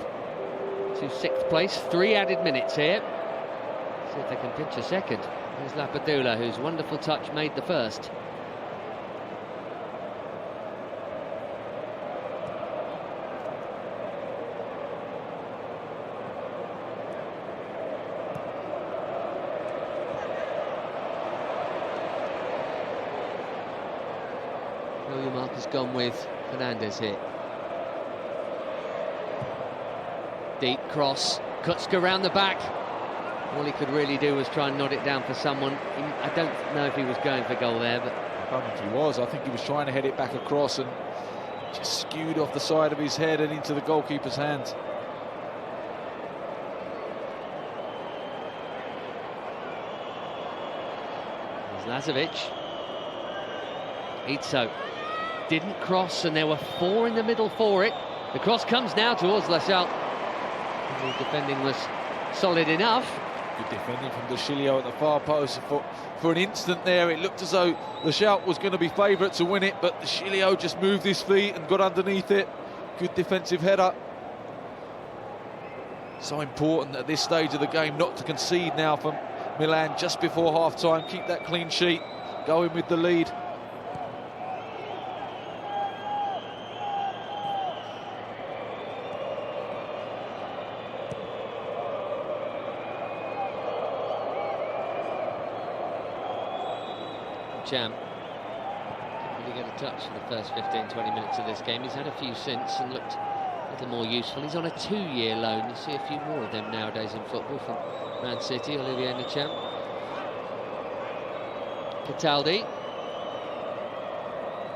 to 6th place. 3 added minutes here. See if they can pinch a second. Here's Lapadula, whose wonderful touch made the first. Mark has gone with Fernández here. Deep cross, Kucka round the back. All he could really do was try and nod it down for someone. I don't know if he was going for goal there, but
I don't think he was. I think he was trying to head it back across and just skewed off the side of his head and into the goalkeeper's hands.
There's Lazovic. Itzo didn't cross, and there were 4 in the middle for it. The cross comes now towards Lashout. The defending was solid enough.
Good defending from Sciglio at the far post. For an instant there, it looked as though Lashout was going to be favourite to win it, but Sciglio just moved his feet and got underneath it. Good defensive header. So important at this stage of the game not to concede now from Milan just before half-time. Keep that clean sheet, going with the lead.
Jam didn't really get a touch in the first 15-20 minutes of this game. He's had a few since and looked a little more useful. He's on a 2-year loan. You see a few more of them nowadays in football from Man City. Olivier Ntcham. Cataldi,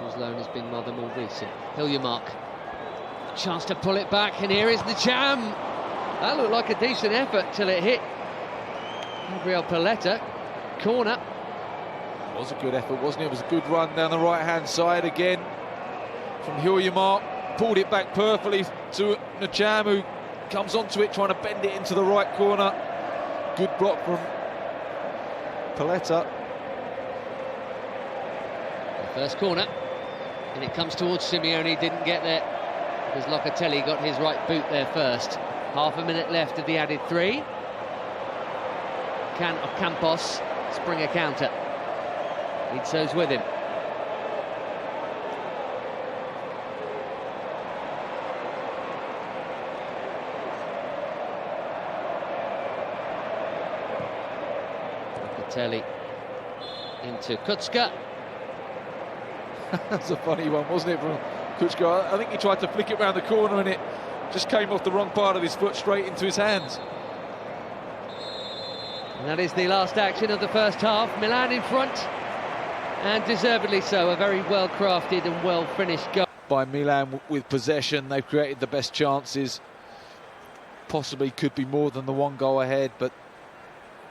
whose loan has been rather more recent. Hiljemark, a chance to pull it back, and here is Ntcham. That looked like a decent effort till it hit Gabriel Paletta. Corner.
It was a good effort, wasn't it? It was a good run down the right-hand side again from Hiljemark. Pulled it back perfectly to Ntcham, who comes onto it, trying to bend it into the right corner. Good block from Paletta.
The first corner, and it comes towards Simeone. Didn't get there because Locatelli got his right boot there first. Half a minute left of the added 3. Can Ocampos spring a counter? Itzo's with him. Locatelli into Kucka.
That's a funny one, wasn't it, from Kucka? I think he tried to flick it round the corner and it just came off the wrong part of his foot straight into his hands.
And that is the last action of the first half. Milan in front, and deservedly so. A very well-crafted and well-finished goal.
By Milan with possession, they've created the best chances. Possibly could be more than the 1 goal ahead, but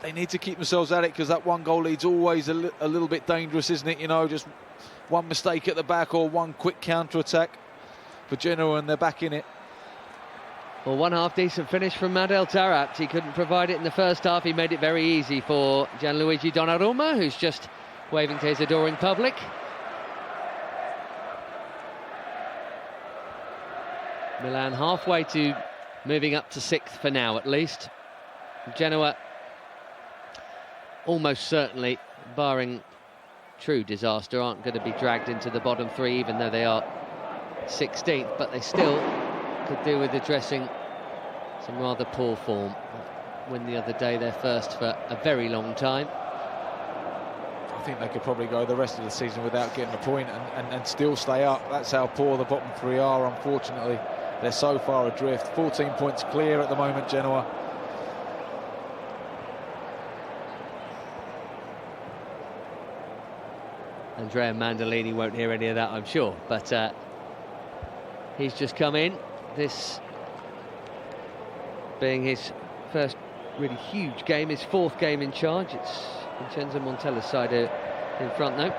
they need to keep themselves at it, because that 1 goal lead's always a little bit dangerous, isn't it? You know, just one mistake at the back or one quick counter-attack for Genoa and they're back in it.
Well, one half decent finish from Manuel. He couldn't provide it in the first half. He made it very easy for Gianluigi Donnarumma, who's just waving to his adoring public. Milan halfway to moving up to 6th for now, at least. Genoa almost certainly, barring true disaster, aren't going to be dragged into the bottom three, even though they are 16th, but they still could do with addressing some rather poor form. Win the other day, their first for a very long time.
I think they could probably go the rest of the season without getting a point and still stay up. That's how poor the bottom three are, unfortunately. They're so far adrift. 14 points clear at the moment, Genoa.
Andrea Mandolini won't hear any of that, I'm sure, but he's just come in, this being his first really huge game, his fourth game in charge. It's Vincenzo Montella's side in front now.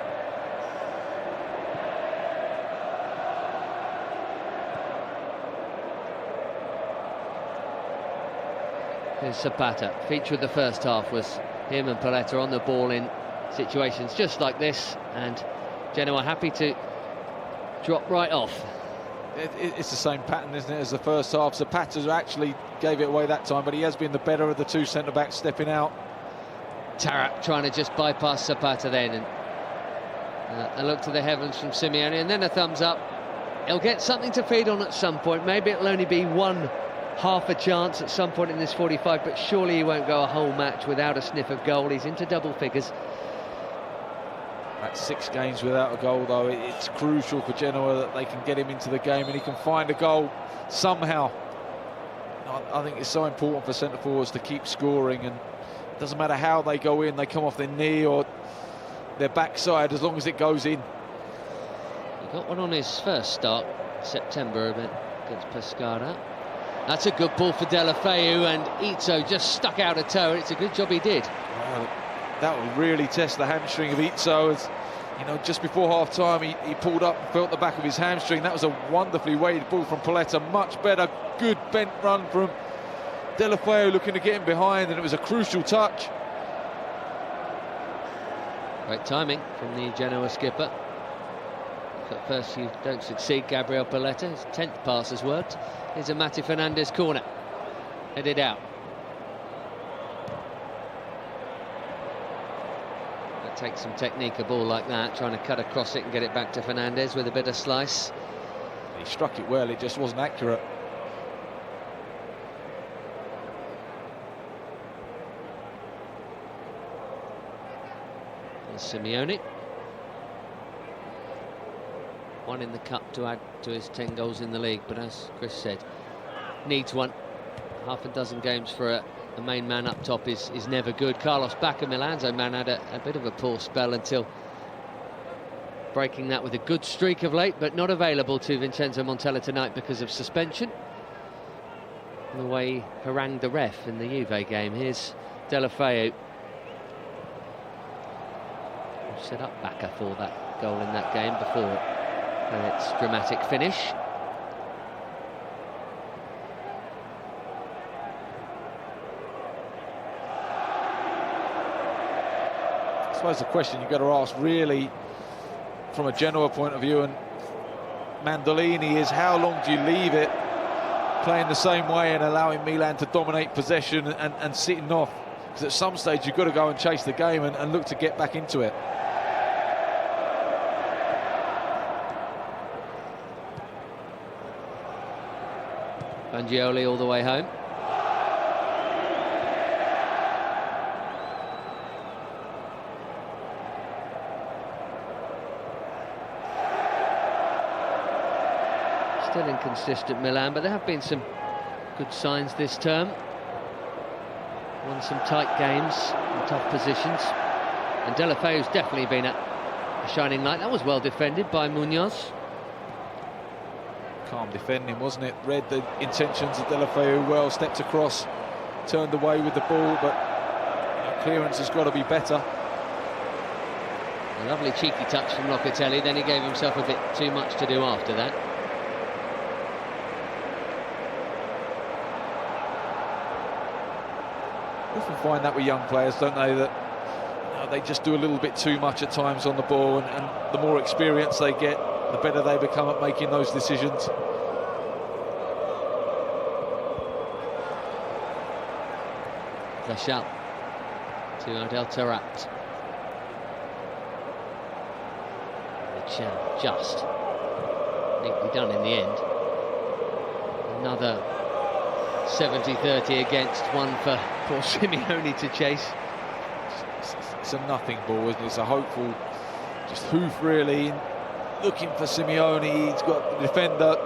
Here's Zapata. Feature of the first half was him and Paletta on the ball in situations just like this, and Genoa happy to drop right off.
It's the same pattern, isn't it, as the first half. Zapata actually gave it away that time, but he has been the better of the two centre-backs stepping out.
Tarap trying to just bypass Zapata then, and a look to the heavens from Simeone, and then a thumbs up. He'll get something to feed on at some point. Maybe it'll only be half a chance at some point in this 45, but surely he won't go a whole match without a sniff of goal. He's into double figures.
That's 6 games without a goal, though. It's crucial for Genoa that they can get him into the game and he can find a goal somehow. I think it's so important for centre forwards to keep scoring, and it doesn't matter how they go in, they come off their knee or their backside, as long as it goes in.
He got one on his first start, September, against Pescara. That's a good ball for Deulofeu, and Izzo just stuck out a toe, and it's a good job he did.
Well, that will really test the hamstring of Izzo. As you know, just before half-time, he pulled up and felt the back of his hamstring. That was a wonderfully weighted ball from Paletta. Much better, good bent run from Deulofeu, looking to get him behind, and it was a crucial touch.
Great timing from the Genoa skipper. If at first you don't succeed, Gabriel Paletta, his 10th pass has worked. Here's a Mattia Fernández corner, headed out. That takes some technique, a ball like that, trying to cut across it and get it back to Fernández with a bit of slice.
He struck it well, it just wasn't accurate.
Simeone, one in the cup to add to his 10 goals in the league, but as Chris said, needs one. Half a dozen games for a main man up top is never good. Carlos Bacca, Milan's own man, had a bit of a poor spell until breaking that with a good streak of late, but not available to Vincenzo Montella tonight because of suspension. The way he harangued the ref in the Juve game. Here's Deulofeu. Set up Bacca for that goal in that game before its dramatic finish.
I suppose the question you've got to ask, really, from a Genoa point of view, and Mandolini, is how long do you leave it playing the same way and allowing Milan to dominate possession and sitting off? Because at some stage you've got to go and chase the game and look to get back into it.
Vangioni all the way home. Still inconsistent Milan, but there have been some good signs this term. Won some tight games in tough positions. And Deulofeu's definitely been a shining light. That was well defended by Munoz.
Calm defending, wasn't it? Read the intentions of Deulofeu well, stepped across, turned away with the ball, but clearance has got to be better.
A lovely cheeky touch from Locatelli, then he gave himself a bit too much to do after that.
We often find that with young players, don't they, that they just do a little bit too much at times on the ball, and the more experience they get, the better they become at making those decisions.
Zashal to Adel Taarabt. Just neatly done in the end. Another 70-30 against, one for poor Simeone to chase.
It's a nothing ball, isn't it? It's a hopeful just hoof, really, looking for Simeone. He's got the defender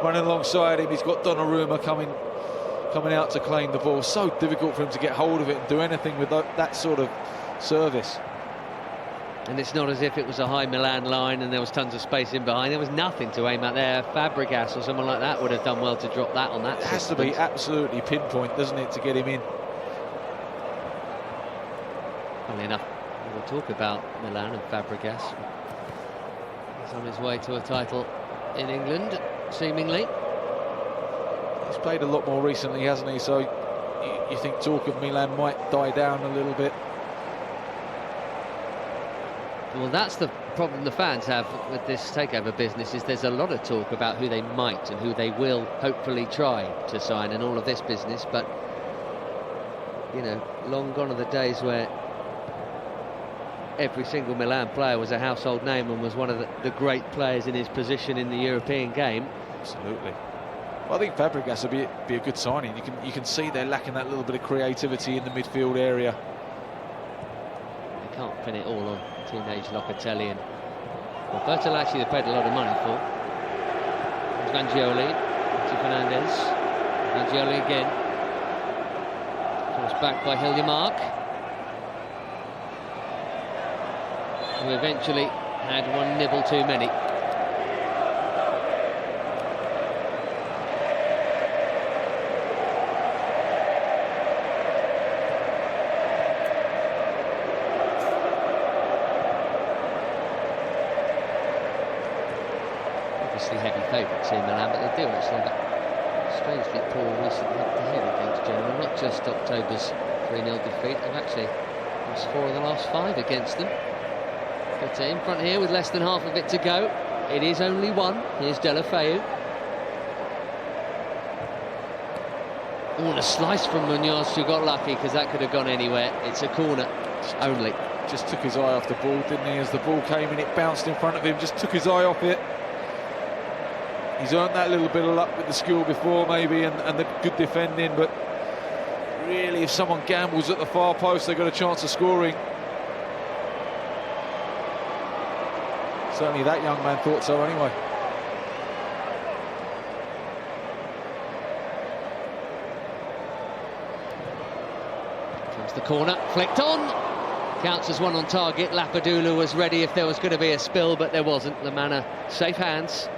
running alongside him. He's got Donnarumma coming out to claim the ball. So difficult for him to get hold of it and do anything with that sort of service.
And it's not as if it was a high Milan line and there was tons of space in behind. There was nothing to aim at there. Fabregas or someone like that would have done well to drop that on that.
It has to be absolutely pinpoint, doesn't it, to get him in.
Funnily enough, we'll talk about Milan and Fabregas. He's on his way to a title in England, seemingly.
He's played a lot more recently, hasn't he? So you think talk of Milan might die down a little bit.
Well, that's the problem the fans have with this takeover business, is there's a lot of talk about who they might and who they will hopefully try to sign and all of this business, but, you know, long gone are the days where every single Milan player was a household name and was one of the great players in his position in the European game.
Absolutely. Well, I think Fabregas would be a good signing. You can see they're lacking that little bit of creativity in the midfield area.
They can't pin it all on teenage Locatelli and Bertolacci. They paid a lot of money for. There's Vangioni, Fernández, Vangioni again, forced back by Hiljemark, who eventually had one nibble too many. Heavy favourites in Milan, but they do actually have a strangely poor recent head-to-head against Genoa. Not just October's 3-0 defeat, they've actually lost 4 of the last 5 against them. But in front here with less than half of it to go, it is only 1. Here's Deulofeu. Oh, and a slice from Munoz, who got lucky because that could have gone anywhere. It's a corner only.
Just took his eye off the ball, didn't he? As the ball came in, it bounced in front of him, just took his eye off it. He's earned that little bit of luck with the skill before, maybe, and the good defending, but really, if someone gambles at the far post, they've got a chance of scoring. Certainly that young man thought so anyway.
Comes the corner, flicked on. Counts as one on target. Lapadula was ready if there was going to be a spill, but there wasn't. The manner, safe hands.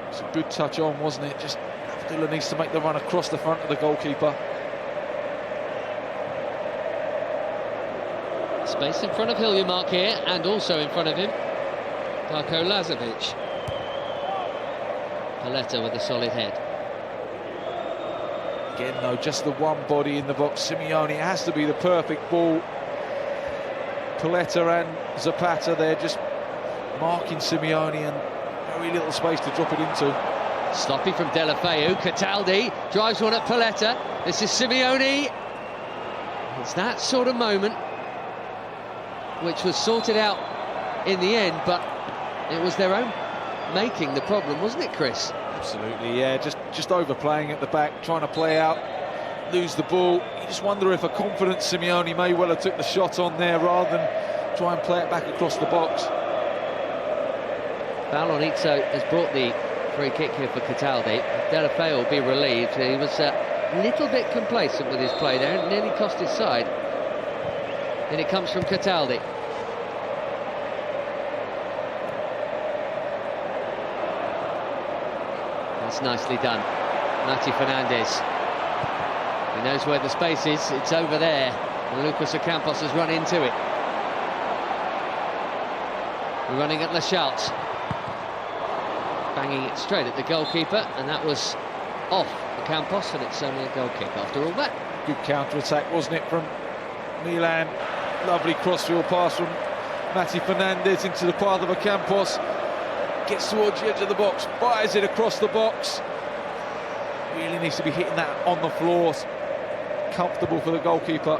It's a good touch on, wasn't it? Just Lapadula needs to make the run across the front of the goalkeeper.
Space in front of Hiljemark here, and also in front of him, Darko Lazovic. Paletta with a solid head.
Again, though, just the one body in the box. Simeone, it has to be the perfect ball. Paletta and Zapata there just marking Simeone, and very little space to drop it into.
Sloppy from Deulofeu. Cataldi drives one at Paletta. This is Simeone. It's that sort of moment which was sorted out in the end, but it was their own making the problem, wasn't it, Chris?
Absolutely, yeah. Just overplaying at the back, trying to play out, lose the ball. You just wonder if a confident Simeone may well have took the shot on there rather than try and play it back across the box. Valonizzo
has brought the free kick here for Cataldi. Deulofeu will be relieved. He was a little bit complacent with his play there, and nearly cost his side. And it comes from Cataldi. That's nicely done. Mattia Fernández. He knows where the space is. It's over there. And Lucas Ocampos has run into it. We're running at Lachalt. Banging it straight at the goalkeeper, and that was off Ocampos, and it's only a goal kick after all that.
Good counter-attack, wasn't it, from Milan? Lovely crossfield pass from Mattia Fernández into the path of Ocampos. Gets towards the edge of the box, fires it across the box. Really needs to be hitting that on the floor. comfortable for the goalkeeper.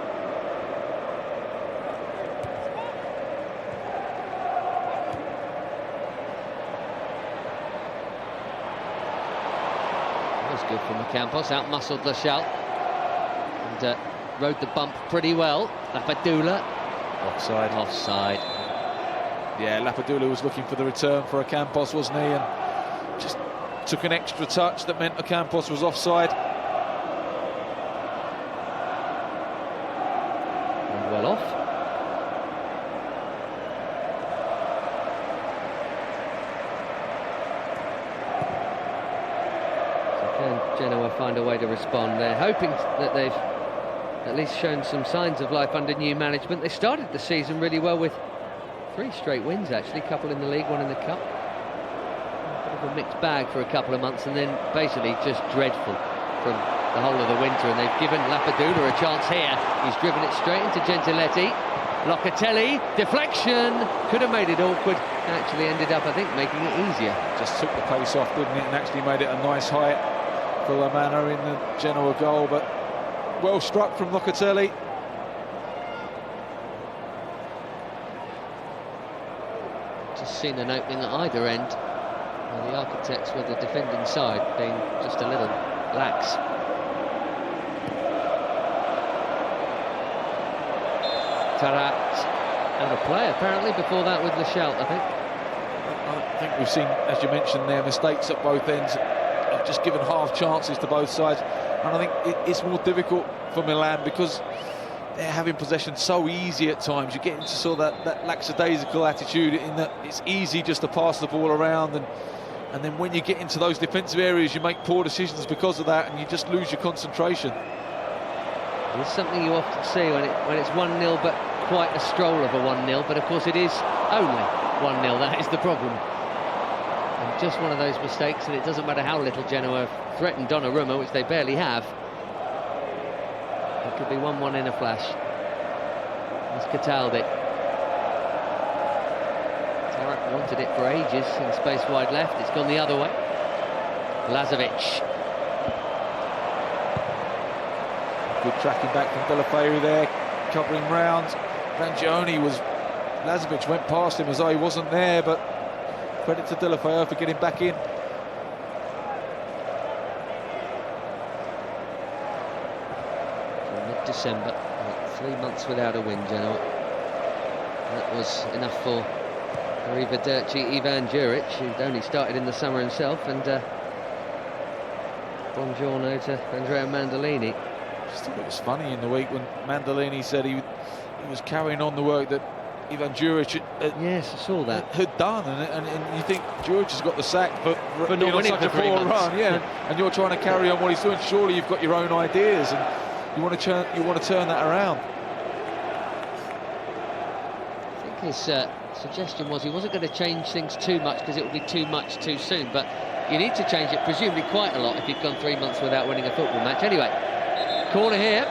Good from Ocampos, out-muscled Lachal and rode the bump pretty well. Lapadula.
Offside.
Offside.
Yeah, Lapadula was looking for the return for Ocampos, wasn't he? And just took an extra touch that meant Ocampos was offside.
And well off. Genoa find a way to respond. They're hoping that they've at least shown some signs of life under new management. They started the season really well with 3 straight wins, actually, a couple in the league, 1 in the cup. A bit of a mixed bag for a couple of months, and then basically just dreadful from the whole of the winter. And they've given Lapadula a chance here. He's driven it straight into Gentiletti. Locatelli, deflection, could have made it awkward. Actually ended up, I think, making it easier.
Just took the pace off, didn't it, and actually made it a nice height for La Manna in the Genoa goal, but well struck from Locatelli.
Just seen an opening at either end. Well, the architects with the defending side being just a little lax. Tarat out of play apparently before that with Lachal, I think.
I think we've seen, as you mentioned there, mistakes at both ends. Just given half chances to both sides, and I think it's more difficult for Milan because they're having possession so easy at times. You get into sort of that lackadaisical attitude in that it's easy just to pass the ball around, and then when you get into those defensive areas you make poor decisions because of that, and you just lose your concentration.
It's something you often see when it's 1-0, but quite a stroll of a 1-0, but of course it is only 1-0, that is the problem. And just one of those mistakes, and it doesn't matter how little Genoa threaten Donnarumma, which they barely have. It could be 1-1 in a flash. It's Cataldi. Tarak wanted it for ages in space wide left. It's gone the other way. Lazovic.
Good tracking back from Deulofeu there, covering round. Vangioni was... Lazovic went past him as though he wasn't there, but credit to Deulofeu for getting back in.
Mid-December, 3 months without a win, Genoa. That was enough for Arrivederci Ivan Juraj, who'd only started in the summer himself, and buongiorno to Andrea Mandolini.
I just thought it was funny in the week when Mandolini said he was carrying on the work that Ivan Juraj
yes, I saw that.
Had done, and you think Juraj has got the sack for
not winning
such a poor run, and you're trying to carry on what he's doing. Surely you've got your own ideas, and you want to turn that around.
I think his suggestion was he wasn't going to change things too much because it would be too much too soon, but you need to change it presumably quite a lot if you've gone 3 months without winning a football match. Anyway, corner here.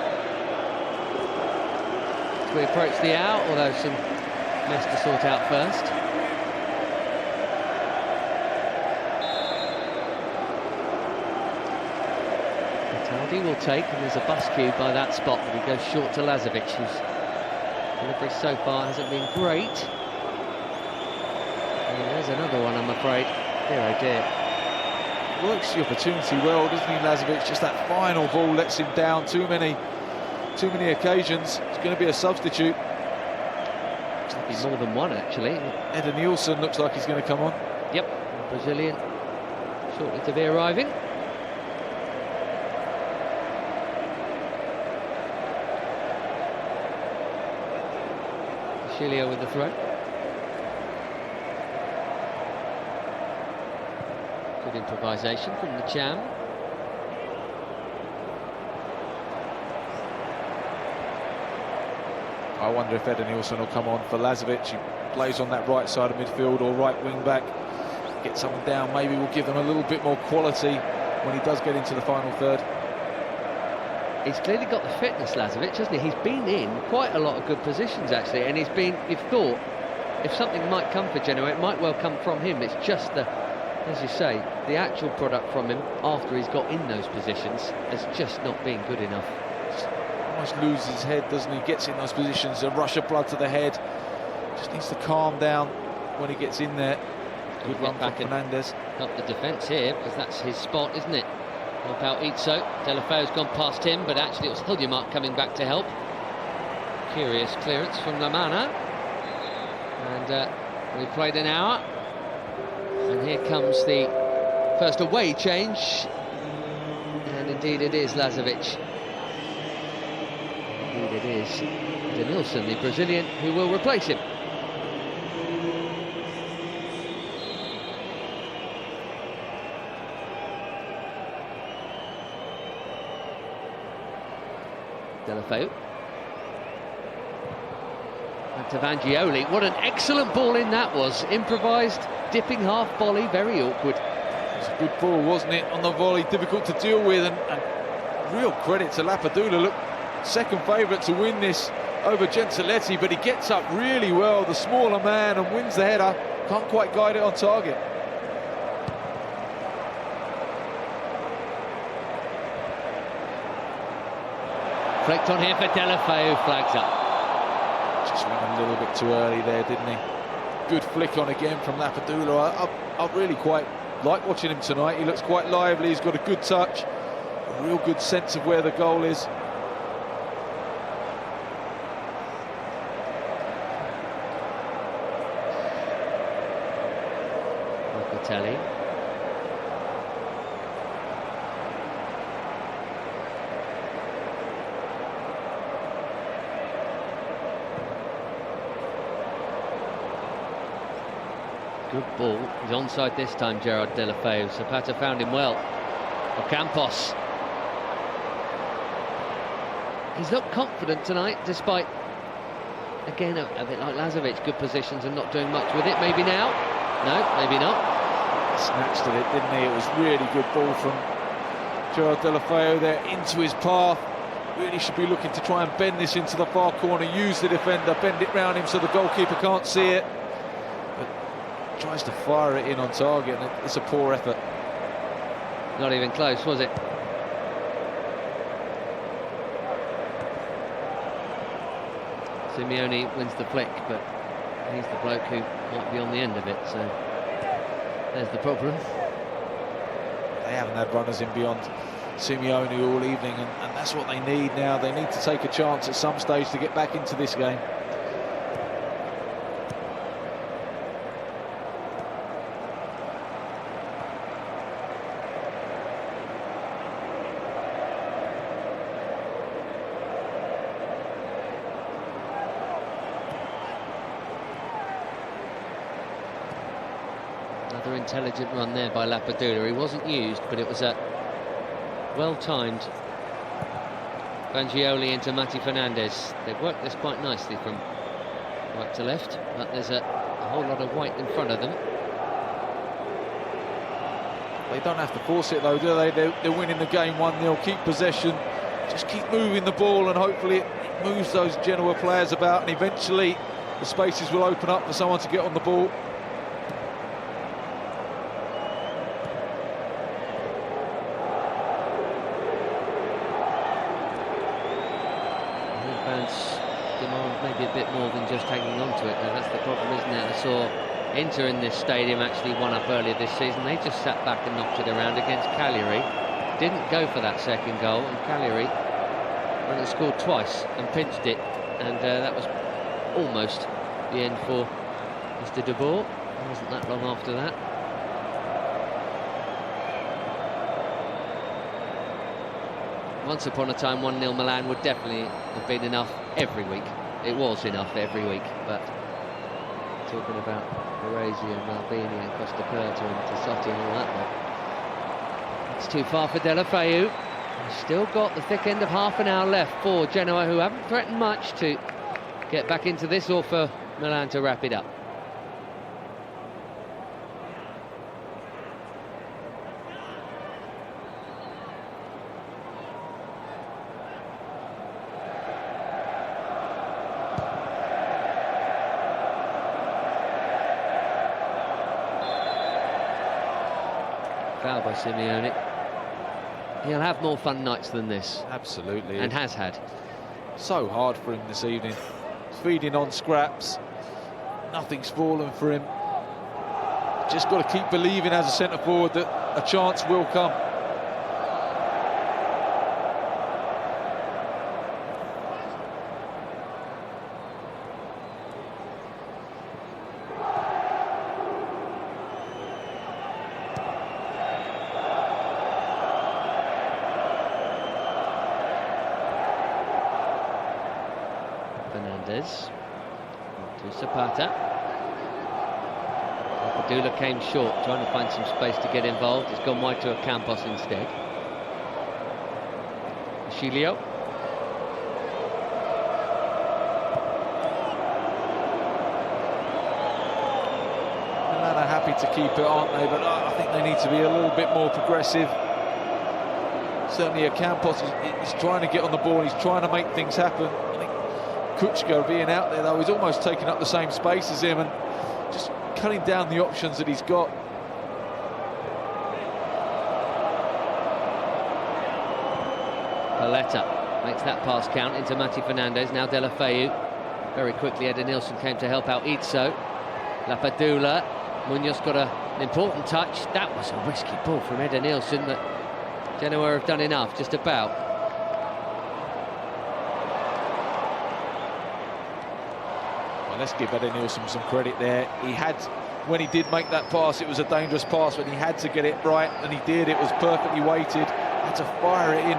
As we approach the hour, although some mess to sort out first. Cataldi will take, and there's a bus queue by that spot, but he goes short to Lazovic, whose delivery so far hasn't been great. And there's another one, I'm afraid. Dear oh dear.
Works the opportunity well, doesn't he, Lazovic? Just that final ball lets him down too many occasions. It's going to be a substitute.
Be more than one, actually.
Eder Nielsen looks like he's going to come on.
Yep, Brazilian shortly to be arriving. Sciglio with the throw. Good improvisation from the Cham.
I wonder if Eder Nielsen will come on for Lazovic. He plays on that right side of midfield or right wing back. Get someone down, maybe will give them a little bit more quality when he does get into the final third.
He's clearly got the fitness, Lazovic, hasn't he? He's been in quite a lot of good positions, actually, and you've thought, if something might come for Genoa, it might well come from him. It's just as you say, the actual product from him after he's got in those positions has just not been good enough.
almost loses his head, doesn't he? Gets in those positions, a rush of blood to the head. Just needs to calm down when he gets in there. Good run back from Fernández.
Help the defence here, because that's his spot, isn't it? Help out Izzo. Deulofeu's gone past him, but actually it was Hiljemark coming back to help. Curious clearance from Lamana. And we played an hour. And here comes the first away change. And indeed it is Lazovic. Indeed it is Denilson, the Brazilian, who will replace him. Deulofeu. And to Vangioni. What an excellent ball in that was. Improvised, dipping half volley, very awkward.
It was a good ball, wasn't it, on the volley, difficult to deal with, and real credit to Lapadula. Look, second favourite to win this over Gentileschi, but he gets up really well, the smaller man, and wins the header. Can't quite guide it on target.
Flicked on here for Deulofeu, flags up.
Just went a little bit too early there, didn't he? Good flick on again from Lapadula. I really quite like watching him tonight. He looks quite lively, he's got a good touch, a real good sense of where the goal is.
Locatelli. Good ball. He's onside this time, Gerard Deulofeu. Zapata found him well. Ocampos. He's looked confident tonight, despite, again, a bit like Lazovic, good positions and not doing much with it. Maybe now? No, maybe not.
Snatched at it, didn't he? It was really good ball from Gerard Deulofeu there into his path. Really should be looking to try and bend this into the far corner, use the defender, bend it round him so the goalkeeper can't see it. Tries to fire it in on target, and it's a poor effort.
Not even close, was it? Simeone wins the flick, but he's the bloke who might be on the end of it, so there's the problem.
They haven't had runners in beyond Simeone all evening, and that's what they need now. They need to take a chance at some stage to get back into this game.
Another intelligent run there by Lapadula. He wasn't used, but it was a well-timed Vangioni into Fernández. They've worked this quite nicely from right to left, but there's a whole lot of white in front of them.
They don't have to force it though, do they? They're winning the game 1-0, keep possession, just keep moving the ball, and hopefully it moves those Genoa players about, and eventually the spaces will open up for someone to get on the ball.
Demand maybe a bit more than just hanging on to it, though. That's the problem, isn't it? I saw Inter in this stadium actually won up earlier this season. They just sat back and knocked it around against Cagliari. Didn't go for that second goal, and Cagliari only scored twice and pinched it, and that was almost the end for Mr. De Boer. It wasn't that long after that. Once upon a time, 1-0 Milan would definitely have been enough every week. It was enough every week, but talking about Baresi and Maldini and Costa Curta and Tassotti and all that lot, it's too far for Deulofeu. He's still got the thick end of half an hour left for Genoa, who haven't threatened much to get back into this, or for Milan to wrap it up. Foul by Simeone. He'll have more fun nights than this.
Absolutely.
And has had.
So hard for him this evening. Feeding on scraps. Nothing's fallen for him. Just got to keep believing as a centre forward that a chance will come.
Fernández to Zapata. Lapadula came short, trying to find some space to get involved. It's gone wide to Ocampos instead. Sciglio.
Milan are happy to keep it, aren't they? But I think they need to be a little bit more progressive. Certainly Ocampos is trying to get on the ball, he's trying to make things happen. I think Kucka being out there, though, he's almost taking up the same space as him and just cutting down the options that he's got.
Paletta makes that pass count into Mattia Fernández. Now Deulofeu. Very quickly, Edenilson came to help out Izzo. Lapadula. Munoz got an important touch. That was a risky ball from Edenilson, but Genoa have done enough, just about.
Well, let's give Edenilson some credit there. He had, when he did make that pass, it was a dangerous pass, but he had to get it right, and he did. It was perfectly weighted. Had to fire it in.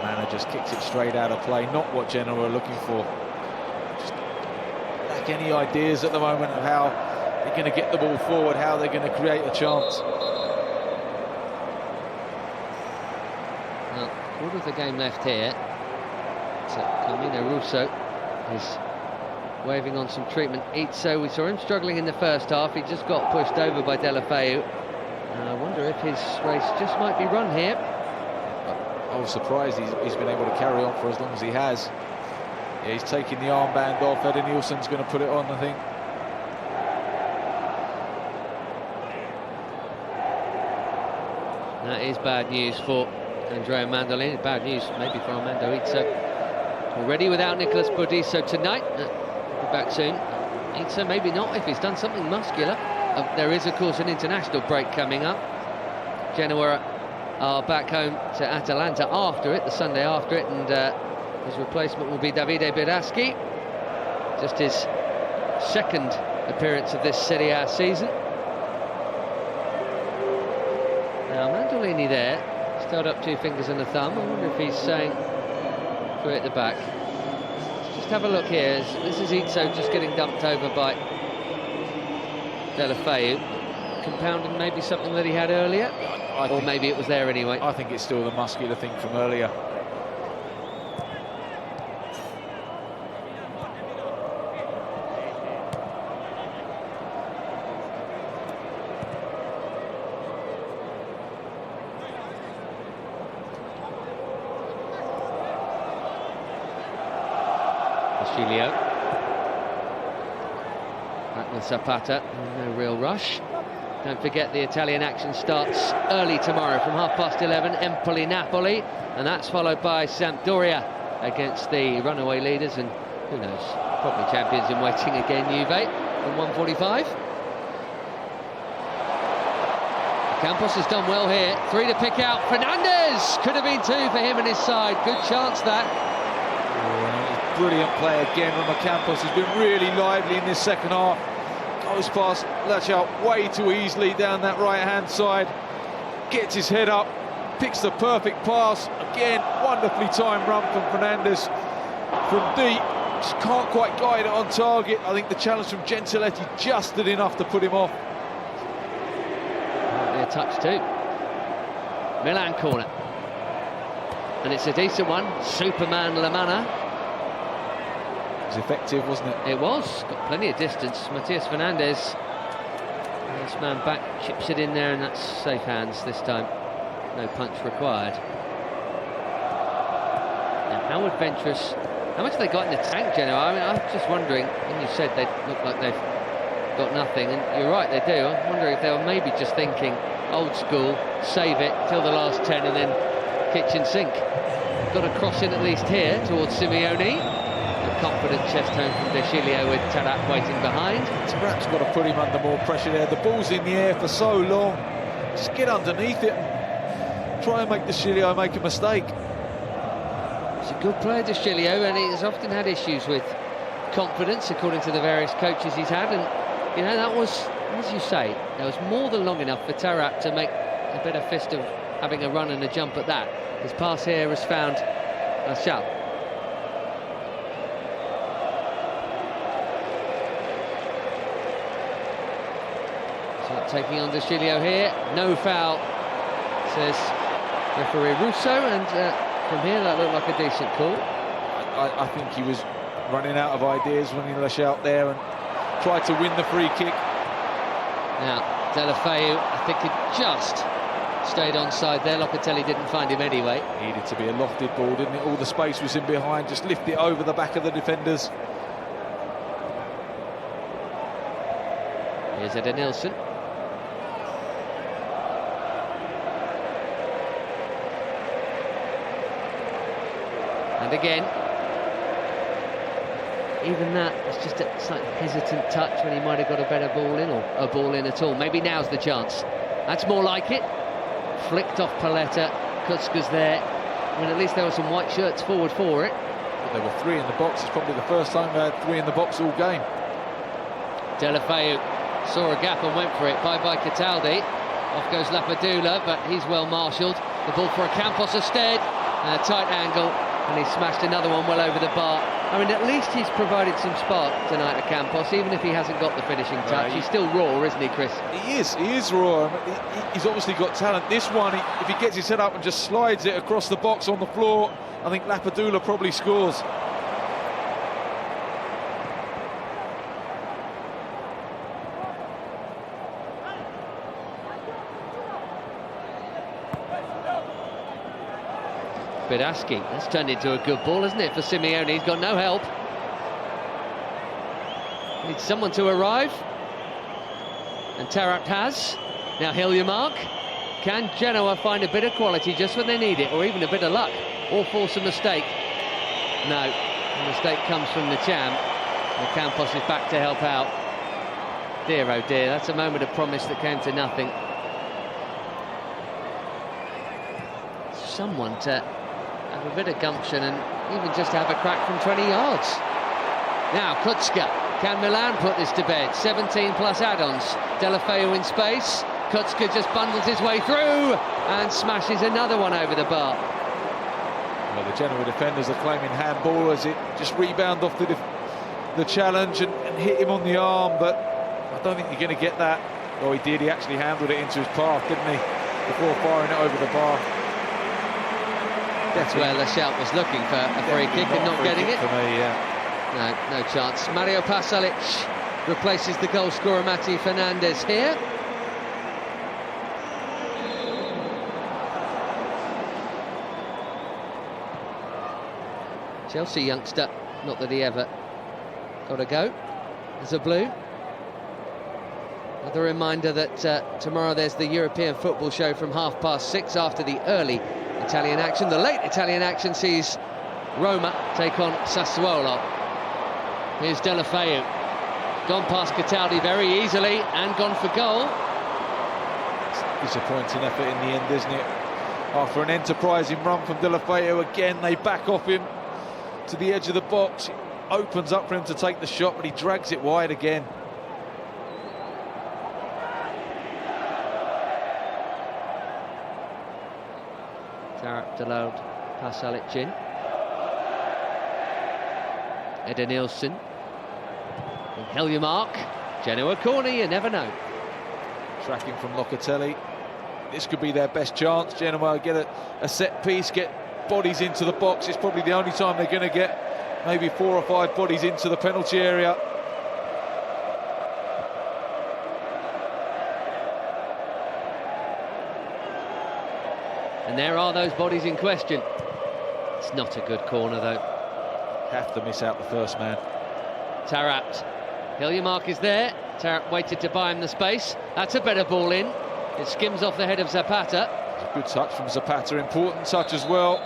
Manor just kicks it straight out of play. Not what Genoa are looking for. Just lack any ideas at the moment of how they're going to get the ball forward, how they're going to create a chance.
Well, quarter of the game left here. So Camino Russo is waving on some treatment. Izzo, we saw him struggling in the first half. He just got pushed over by Deulofeu. I wonder if his race just might be run here.
I was surprised he's been able to carry on for as long as he has. Yeah, he's taking the armband off. Edenilson's going to put it on, I think.
That is bad news for Andrea Mandolini. Bad news maybe for Armando Izzo. Already without Nicolas Bodiso tonight. He'll be back soon. Izzo maybe not if he's done something muscular. There is of course an international break coming up. Genoa are back home to Atalanta after it, the Sunday after it, and his replacement will be Davide Beraschi. Just his second appearance of this Serie A season. Now Mandolini there, still up 2 fingers and a thumb. I wonder if he's saying through at the back. Let's just have a look here. This is Izzo just getting dumped over by Deulofeu, compounding maybe something that he had earlier, or maybe it was there anyway.
I think it's still the muscular thing from earlier.
Sciglio. Back with Zapata, no real rush. Don't forget the Italian action starts early tomorrow from 11:30, Empoli-Napoli, and that's followed by Sampdoria against the runaway leaders, and who knows, probably champions in waiting again, Juve, from 1:45. Ocampos has done well here, 3 to pick out. Fernández could have been 2 for him and his side. Good chance that.
Brilliant play again from Ocampos. He's been really lively in this second half. Goes past Lachau way too easily down that right-hand side. Gets his head up, picks the perfect pass. Again, wonderfully timed run from Fernández from deep. Just can't quite guide it on target. I think the challenge from Gentiletti just did enough to put him off.
Might be a touch too. Milan corner. And it's a decent one. Superman Lamana.
It was effective, wasn't it?
It was. Got plenty of distance. Matías Fernández. This man back, chips it in there, and that's safe hands this time. No punch required. Now, how adventurous. How much have they got in the tank, Genoa? I mean, I'm just wondering, when you said they look like they've got nothing. And you're right, they do. I wonder if they were maybe just thinking old school, save it till the last 10 and then kitchen sink. Got a cross in at least here towards Simeone. A confident chest home from De Sciglio with Tarat waiting behind.
Tarat's got to put him under more pressure there. The ball's in the air for so long. Just get underneath it and try and make De Sciglio make a mistake.
He's a good player, De Sciglio, and he's often had issues with confidence, according to the various coaches he's had. And, you know, that was, as you say, that was more than long enough for Tarat to make a better fist of having a run and a jump at that. His pass here has found Martial. So taking on De Sciglio here, no foul, says referee Russo, and from here that looked like a decent call.
I think he was running out of ideas when he lashed out there and tried to win the free kick.
Now, Deulofeu, I think he just stayed onside there. Locatelli didn't find him anyway.
Needed to be a lofted ball, didn't it? All the space was in behind, just lift it over the back of the defenders.
Here's Edenilson. And again, even that was just a slightly hesitant touch when he might have got a better ball in, or a ball in at all. Maybe now's the chance. That's more like it. Flicked off Paletta. Kucka's there. I mean, at least there were some white shirts forward for it.
But there were three in the box. It's probably the first time they had three in the box all game.
Deulofeu saw a gap and went for it. Bye-bye Cataldi. Off goes Lapadula, but he's well marshalled. The ball for Ocampos instead. A tight angle, and he smashed another one well over the bar. I mean, at least he's provided some spark tonight, Ocampos, even if he hasn't got the finishing touch. He's still raw, isn't he, Chris?
He is raw. He's obviously got talent. This one, if he gets his head up and just slides it across the box on the floor, I think Lapadula probably scores.
Bidaski, that's turned into a good ball, isn't it, for Simeone? He's got no help. Needs someone to arrive. And Tarat has. Now Hiljemark. Can Genoa find a bit of quality just when they need it, or even a bit of luck, or force a mistake? No, the mistake comes from the champ. And Campos is back to help out. Dear, oh dear, that's a moment of promise that came to nothing. Someone to have a bit of gumption and even just have a crack from 20 yards. Now Kucka, can Milan put this to bed? 17 plus add-ons. Deulofeu in space. Kucka just bundles his way through and smashes another one over the bar.
Well, the Genoa defenders are claiming handball as it just rebounded off the challenge and hit him on the arm, but I don't think you're going to get that. Oh, he did. He actually handled it into his path, didn't he, before firing it over the bar.
That's where Lachelle was looking for a free kick and not getting it.
For me, yeah.
No chance. Mario Pasalic replaces the goal scorer Matti Fernández here. Chelsea youngster, not that he ever got a go. There's a blue. Another reminder that tomorrow there's the European football show from 6:30 after the early Italian action. The late Italian action sees Roma take on Sassuolo. Here's Deulofeu. Gone past Cataldi very easily and gone for goal.
It's disappointing effort in the end, isn't it? After an enterprising run from Deulofeu, again they back off him to the edge of the box. It opens up for him to take the shot, but he drags it wide again.
Tarat allowed Pasalic in. Edenilson. And Hiljemark. Genoa corner, you never know.
Tracking from Locatelli. This could be their best chance. Genoa get a set piece, get bodies into the box. It's probably the only time they're going to get maybe 4 or 5 bodies into the penalty area.
And there are those bodies in question. It's not a good corner, though.
Have to miss out the first man.
Tarat. Hiljemark is there. waited to buy him the space. That's a better ball in. It skims off the head of Zapata.
Good touch from Zapata, important touch as well.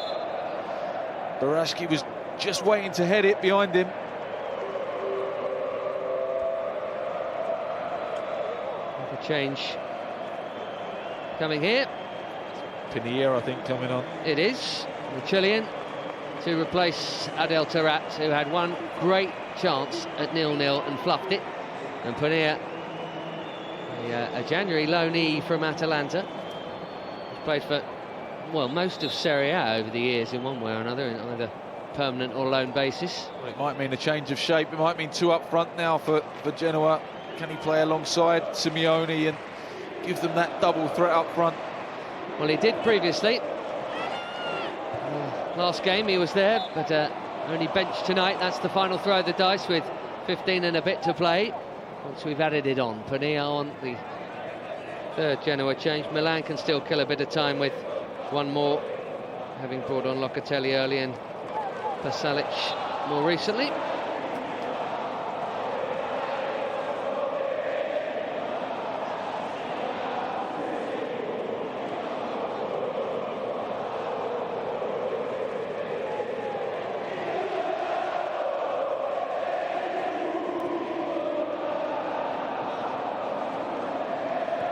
Baraski was just waiting to head it behind him.
A change coming here.
Pinilla, I think, coming on.
It is the Chilean to replace Adel Taarabt, who had one great chance at 0-0 and fluffed it. And Pinilla, a January loanee from Atalanta, he's played for, well, most of Serie A over the years in one way or another, on either permanent or loan basis.
Well, it might mean a change of shape. It might mean two up front now for Genoa. Can he play alongside Simeone and give them that double threat up front?
Well, he did previously. Last game he was there, but only benched tonight. That's the final throw of the dice with 15 and a bit to play. Once we've added it on, Pinilla on the third Genoa change. Milan can still kill a bit of time with one more, having brought on Locatelli early and Pasalic more recently.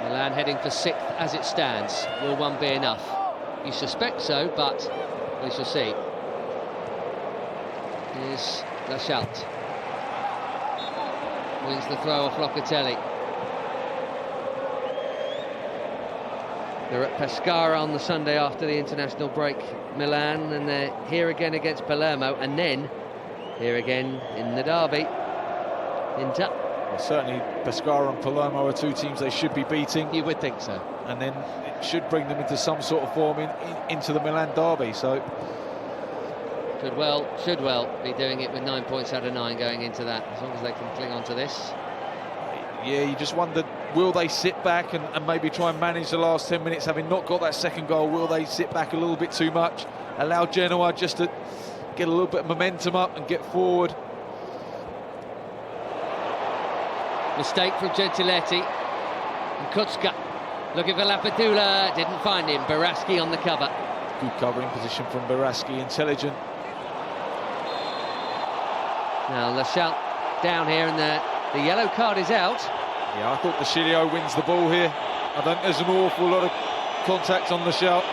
Milan heading for 6th as it stands. Will one be enough? You suspect so, but we shall see. Here's Laschalt. Wins the throw off Locatelli. They're at Pescara on the Sunday after the international break, Milan, and they're here again against Palermo, and then here again in the derby, Inter.
Well, certainly Pescara and Palermo are two teams they should be beating.
You would think so.
And then it should bring them into some sort of form into the Milan derby, so...
Should well be doing it with 9 points out of 9 going into that, as long as they can cling on to this.
Yeah, you just wondered, will they sit back and maybe try and manage the last 10 minutes, having not got that second goal? Will they sit back a little bit too much, allow Genoa just to get a little bit of momentum up and get forward?
Mistake from Gentiletti. And Kucka looking for Lapadula, didn't find him. Baraski on the cover.
Good covering position from Baraski, intelligent.
Now Laschalt down here, and the yellow card is out.
Yeah, I thought the Sciglio wins the ball here. I don't think there's an awful lot of contact on Laschalt.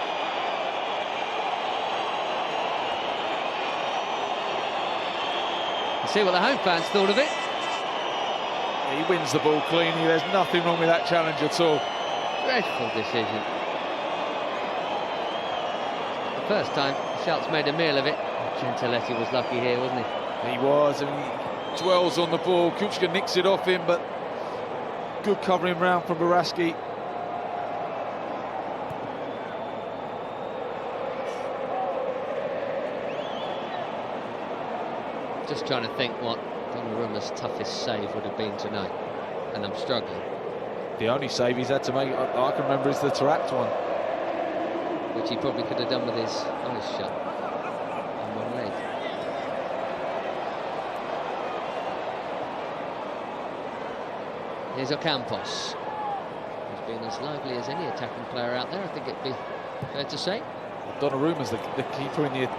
Let's see what the home fans thought of it.
Yeah, he wins the ball cleanly. There's nothing wrong with that challenge at all.
Dreadful decision. The first time Schalt's made a meal of it. Gentiletti was lucky here, wasn't he?
He was. I mean, he dwells on the ball. Kucka nicks it off him, but good covering round from Baraski.
Just trying to think what Donnarumma's toughest save would have been tonight, and I'm struggling.
The only save he's had to make, I can remember, is the Taarabt one,
which he probably could have done with his eyes shut on one leg. Here's Ocampos, who's been as lively as any attacking player out there, I think it'd be fair to say.
Donnarumma's the keeper in the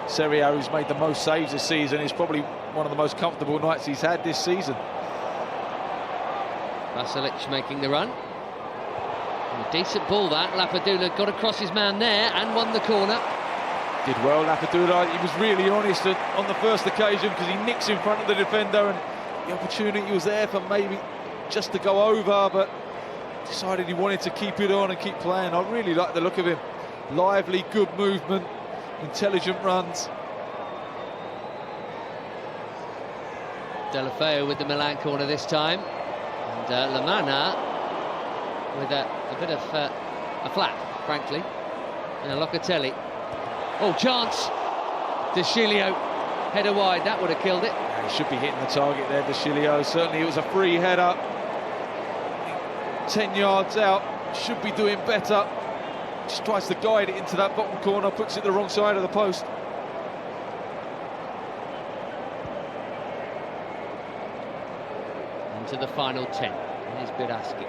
Serie A who's made the most saves this season. It's probably one of the most comfortable nights he's had this season.
Pasalic making the run. A decent ball that. Lapadula got across his man there and won the corner.
Did well, Lapadula. He was really honest on the first occasion, because he nicks in front of the defender, and the opportunity was there for maybe just to go over, but decided he wanted to keep it on and keep playing. I really like the look of him. Lively, good movement, intelligent runs.
Deulofeu with the Milan corner this time, and Lamana with a bit of a flap, frankly. And Locatelli. Oh, chance! Sciglio, header wide, that would have killed it.
Yeah, he should be hitting the target there, Sciglio. Certainly it was a free header. 10 yards out, should be doing better. Just tries to guide it into that bottom corner, puts it the wrong side of the post.
And into the final 10. Here's Biraski.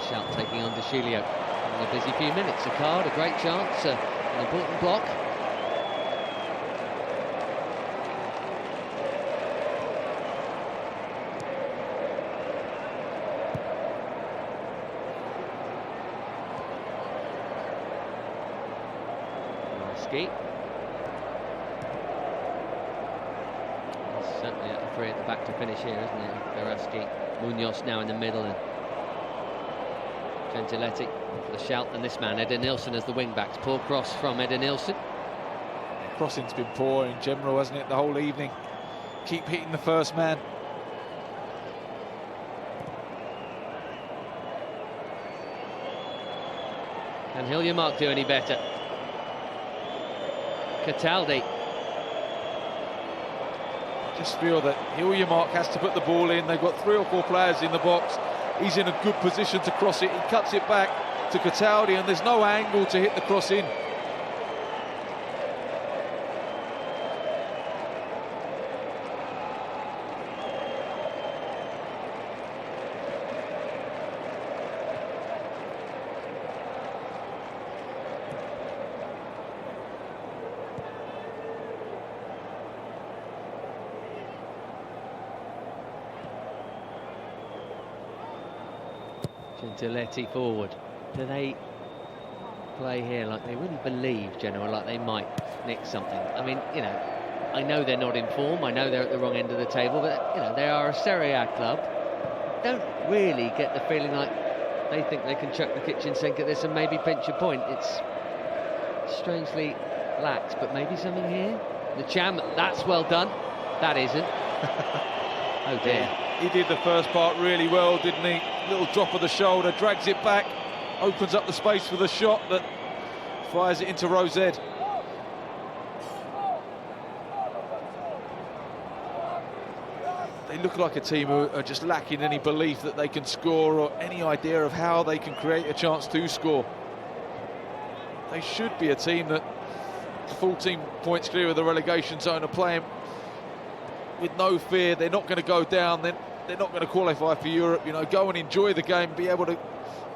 Shout taking on Sciglio. In a busy few minutes, a card, a great chance, an important block. He's certainly at the three at the back to finish here, isn't it? Biraski, Munoz now in the middle, and Gentiletti for the shout, and this man, Edenilson, as the wing-backs. Poor cross from Edenilson.
Yeah, crossing's been poor in general, hasn't it, the whole evening? Keep hitting the first man.
Can Hiljemark do any better? Cataldi.
Just feel that Hiljemark has to put the ball in. They've got 3 or 4 players in the box. He's in a good position to cross it. He cuts it back to Cataldi, and there's no angle to hit the cross in.
Gentiletti forward. Do they play here like they wouldn't believe Genoa, like they might nick something? I mean, you know, I know they're not in form, I know they're at the wrong end of the table, but, you know, they are a Serie A club. Don't really get the feeling like they think they can chuck the kitchen sink at this and maybe pinch a point. It's strangely lax, but maybe something here. The Cham, that's well done. That isn't. Oh dear.
He did the first part really well, didn't he? Little drop of the shoulder, drags it back, opens up the space for the shot that fires it into Rosed. They look like a team who are just lacking any belief that they can score or any idea of how they can create a chance to score. They should be a team that 14 points clear of the relegation zone are playing with no fear. They're not going to go down, they're not going to qualify for Europe. You know, go and enjoy the game, be able to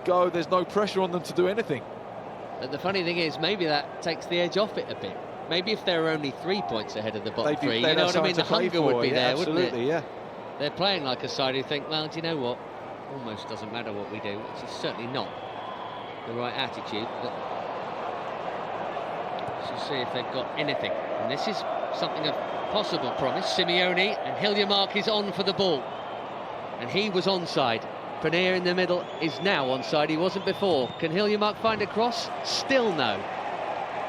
go. There's no pressure on them to do anything.
But the funny thing is, maybe that takes the edge off it a bit. Maybe if they were only 3 points ahead of the bottom three, you know what I mean? The hunger would be there, wouldn't it?
Absolutely, yeah.
They're playing like a side who think, well, do you know what? Almost doesn't matter what we do, which is certainly not the right attitude. But let's see if they've got anything. And this is something of possible promise. Simeone, and Hiljemark is on for the ball. And he was onside. Panier in the middle is now onside. He wasn't before. Can Hiljemark find a cross? Still no.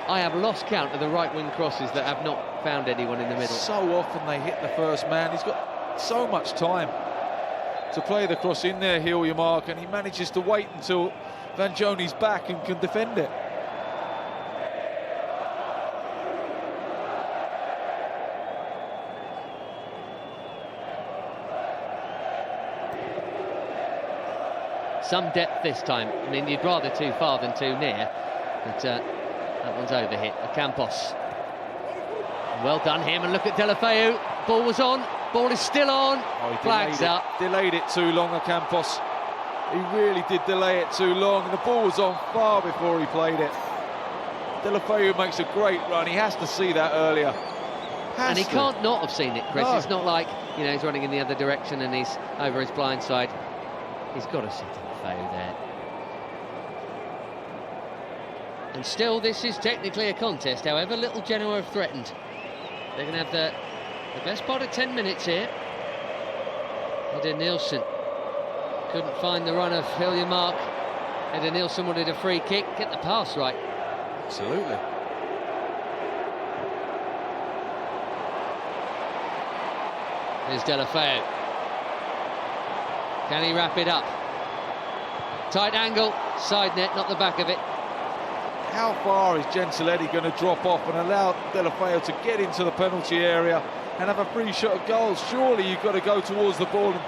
I have lost count of the right-wing crosses that have not found anyone in the middle.
So often they hit the first man. He's got so much time to play the cross in there, Hiljemark, and he manages to wait until Vangioni's back and can defend it.
Some depth this time. I mean, you'd rather too far than too near, but that one's over hit. Ocampos. Well done him, and look at Deulofeu. Ball was on, ball is still on.
Oh,
Flags up.
Delayed it too long, Ocampos. He really did delay it too long, and the ball was on far before he played it. Deulofeu makes a great run. He has to see that earlier.
And he can't not have seen it, Chris. No. It's not like, you know, he's running in the other direction and he's over his blind side. He's got to see Deulofeu there. And still, this is technically a contest. However, little Genoa have threatened. They're going to have the best part of 10 minutes here. Edenilson couldn't find the run of Hiljemark. Edenilson wanted a free kick. Get the pass right.
Absolutely.
Here's Deulofeu. Can he wrap it up? Tight angle, side net, not the back of it.
How far is Gentiletti going to drop off and allow Deulofeu to get into the penalty area and have a free shot of goals? Surely you've got to go towards the ball and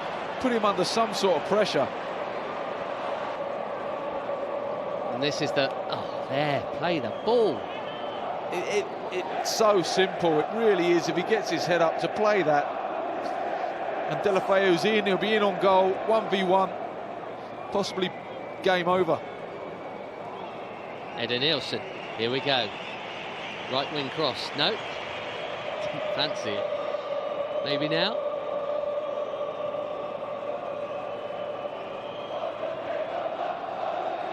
put him under some sort of pressure.
And this is the... Oh, there, play the ball.
It's so simple, it really is. If he gets his head up to play that, and Deulofeu's in, he'll be in on goal, 1v1, possibly game over.
Eder Nielsen, here we go. Right wing cross, no. Didn't fancy it. Maybe now.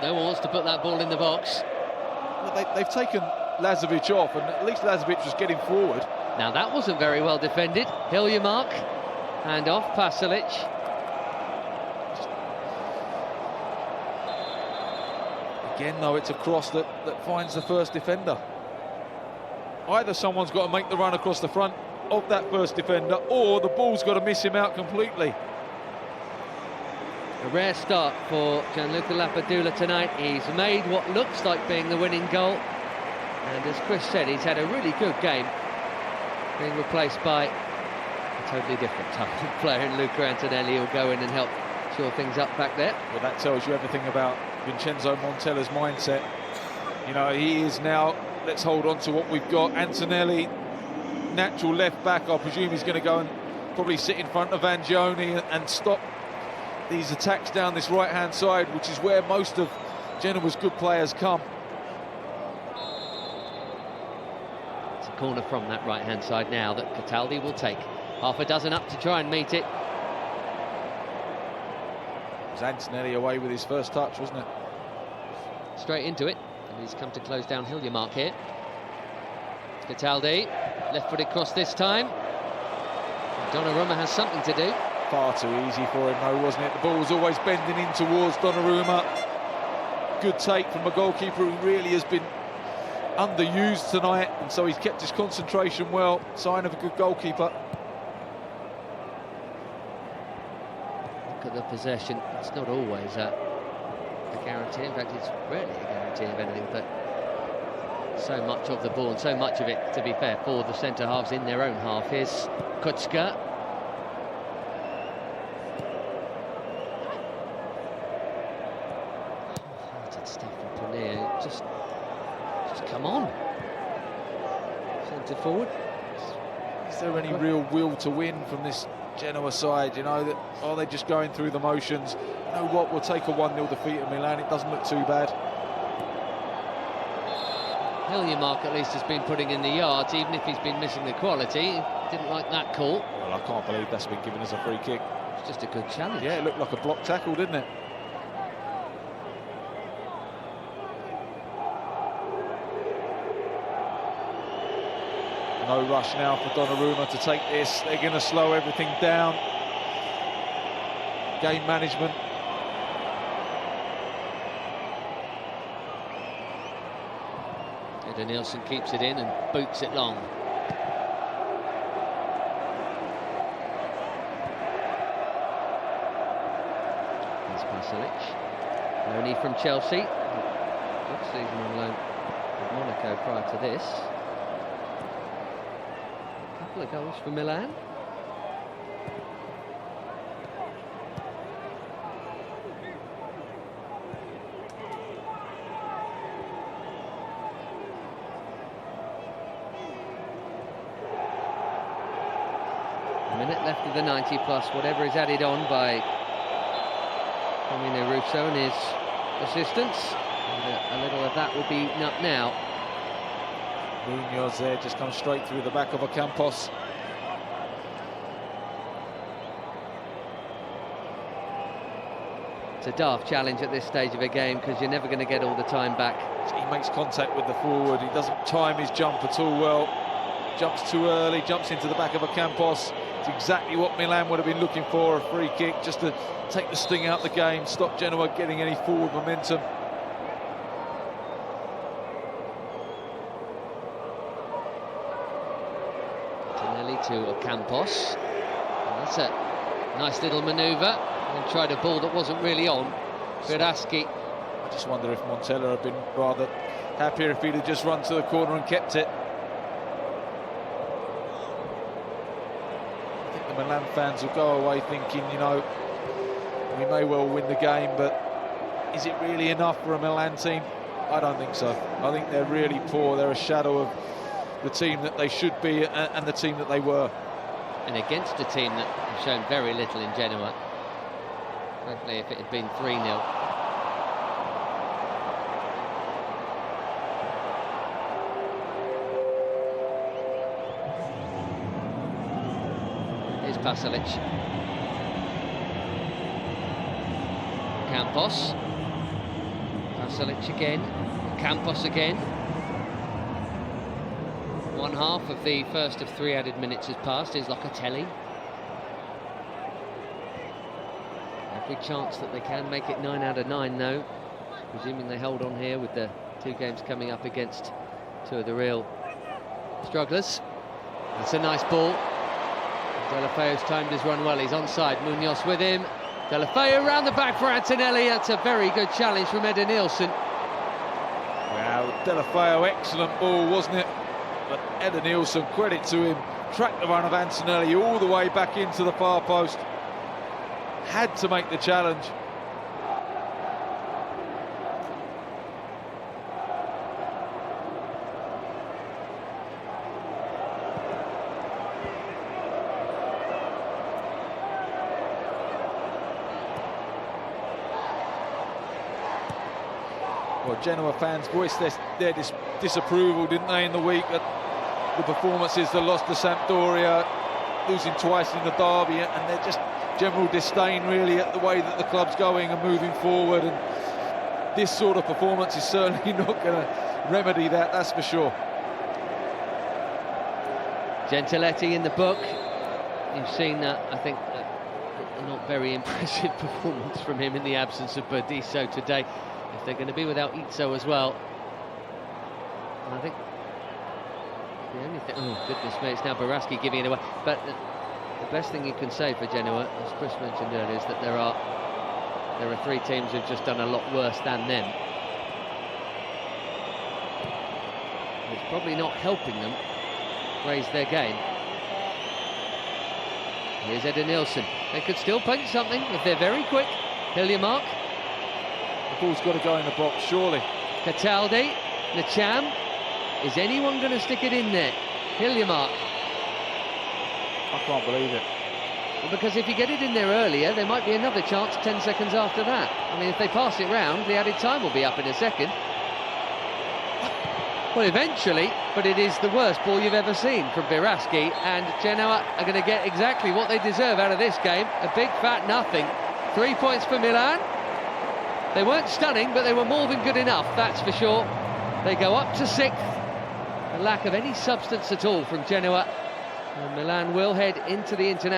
No one wants to put that ball in the box.
Well, they've taken Lazovic off, and at least Lazovic was getting forward.
Now that wasn't very well defended. Hiljemark, hand off, Pasalic.
Again, though, it's a cross that finds the first defender. Either someone's got to make the run across the front of that first defender, or the ball's got to miss him out completely.
A rare start for Gianluca Lapadula tonight. He's made what looks like being the winning goal. And as Chris said, he's had a really good game, being replaced by a totally different type of player in Luca Antonelli, who'll go in and help shore things up back there.
Well, that tells you everything about Vincenzo Montella's mindset. You know, he is now, let's hold on to what we've got. Antonelli, natural left back, I presume he's going to go and probably sit in front of Vangioni and stop these attacks down this right-hand side, which is where most of Genoa's good players come.
It's a corner from that right-hand side now that Cataldi will take. Half a dozen up to try and meet it.
It was Antonelli away with his first touch, wasn't it?
Straight into it, and he's come to close down Hiljemark here. Cataldi, left-footed cross this time. Donnarumma has something to do.
Far too easy for him though, wasn't it? The ball was always bending in towards Donnarumma. Good take from a goalkeeper who really has been underused tonight, and so he's kept his concentration well. Sign of a good goalkeeper.
Look at the possession. It's not always a guarantee. In fact, it's rarely a guarantee of anything, but so much of the ball and so much of it, to be fair, for the centre-halves in their own half. Here's Kucka. Just come on. Centre forward.
Is there any real will to win from this Genoa side? You know, that are they just going through the motions? You know what, we'll take a 1-0 defeat at Milan. It doesn't look too bad.
Hiljemark at least has been putting in the yards, even if he's been missing the quality. Didn't like that call.
Well, I can't believe that's been given as a free kick.
It's just a good challenge.
Yeah, it looked like a block tackle, didn't it? No rush now for Donnarumma to take this. They're going to slow everything down. Game management.
Eder Nielsen keeps it in and boots it long. There's Pasalic. Loanee from Chelsea. Good season on loan with Monaco prior to this. Couple of goals for Milan. A minute left of the 90 plus whatever is added on by Domino Russo and his assistants. And a little of that will be eaten up now.
Munoz there, just comes straight through the back of Ocampos.
It's a daft challenge at this stage of a game because you're never going to get all the time back.
He makes contact with the forward. He doesn't time his jump at all well. Jumps too early, jumps into the back of Ocampos. It's exactly what Milan would have been looking for, a free kick, just to take the sting out of the game, stop Genoa getting any forward momentum.
To Ocampos. And that's a nice little manoeuvre. And tried a ball that wasn't really on. Biraski.
I just wonder if Montella had been rather happier if he'd have just run to the corner and kept it. I think the Milan fans will go away thinking, you know, We may well win the game, but is it really enough for a Milan team? I don't think so. I think they're really poor. They're a shadow of the team that they should be and the team that they were.
And against a team that have shown very little in Genoa. Frankly, if it had been 3-0. Here's Pasalic. Ocampos. Pasalic again. Ocampos again. One half of the first of 3 added minutes has passed. Here's Locatelli. Every chance that they can make it 9 out of 9, though. Presuming they hold on here with the 2 games coming up against 2 of the real strugglers. That's a nice ball. Deulofeu's timed his run well. He's onside. Munoz with him. Deulofeu round the back for Antonelli. That's a very good challenge from Eder Nielsen.
Wow, Deulofeu, excellent ball, wasn't it? But Eder Nielsen, credit to him, tracked the run of Antonelli all the way back into the far post. Had to make the challenge. Well, Genoa fans voiced their disapproval, didn't they, in the week at the performances they lost to Sampdoria, losing twice in the derby, and they're just general disdain really at the way that the club's going and moving forward, and this sort of performance is certainly not going to remedy that, that's for sure.
Gentiletti in the book. You've seen that, I think, a not very impressive performance from him in the absence of Berdiso today. If they're going to be without Izzo as well. And I think the only thing, oh goodness me, it's now Baraski giving it away. But the best thing you can say for Genoa, as Chris mentioned earlier, is that there are 3 teams who've just done a lot worse than them. It's probably not helping them raise their game. Here's Eder Nielsen. They could still punch something if they're very quick. Hiljemark.
The ball's got to go in the box, surely.
Cataldi, Nacham. Is anyone going to stick it in there? Hiljemark.
I can't believe it.
Well, because if you get it in there earlier, there might be another chance 10 seconds after that. I mean, if they pass it round, the added time will be up in a second. Well, eventually, but it is the worst ball you've ever seen from Baraski, and Genoa are going to get exactly what they deserve out of this game. A big fat nothing. 3 points for Milan. They weren't stunning, but they were more than good enough, that's for sure. They go up to 6th. A lack of any substance at all from Genoa. And Milan will head into the international.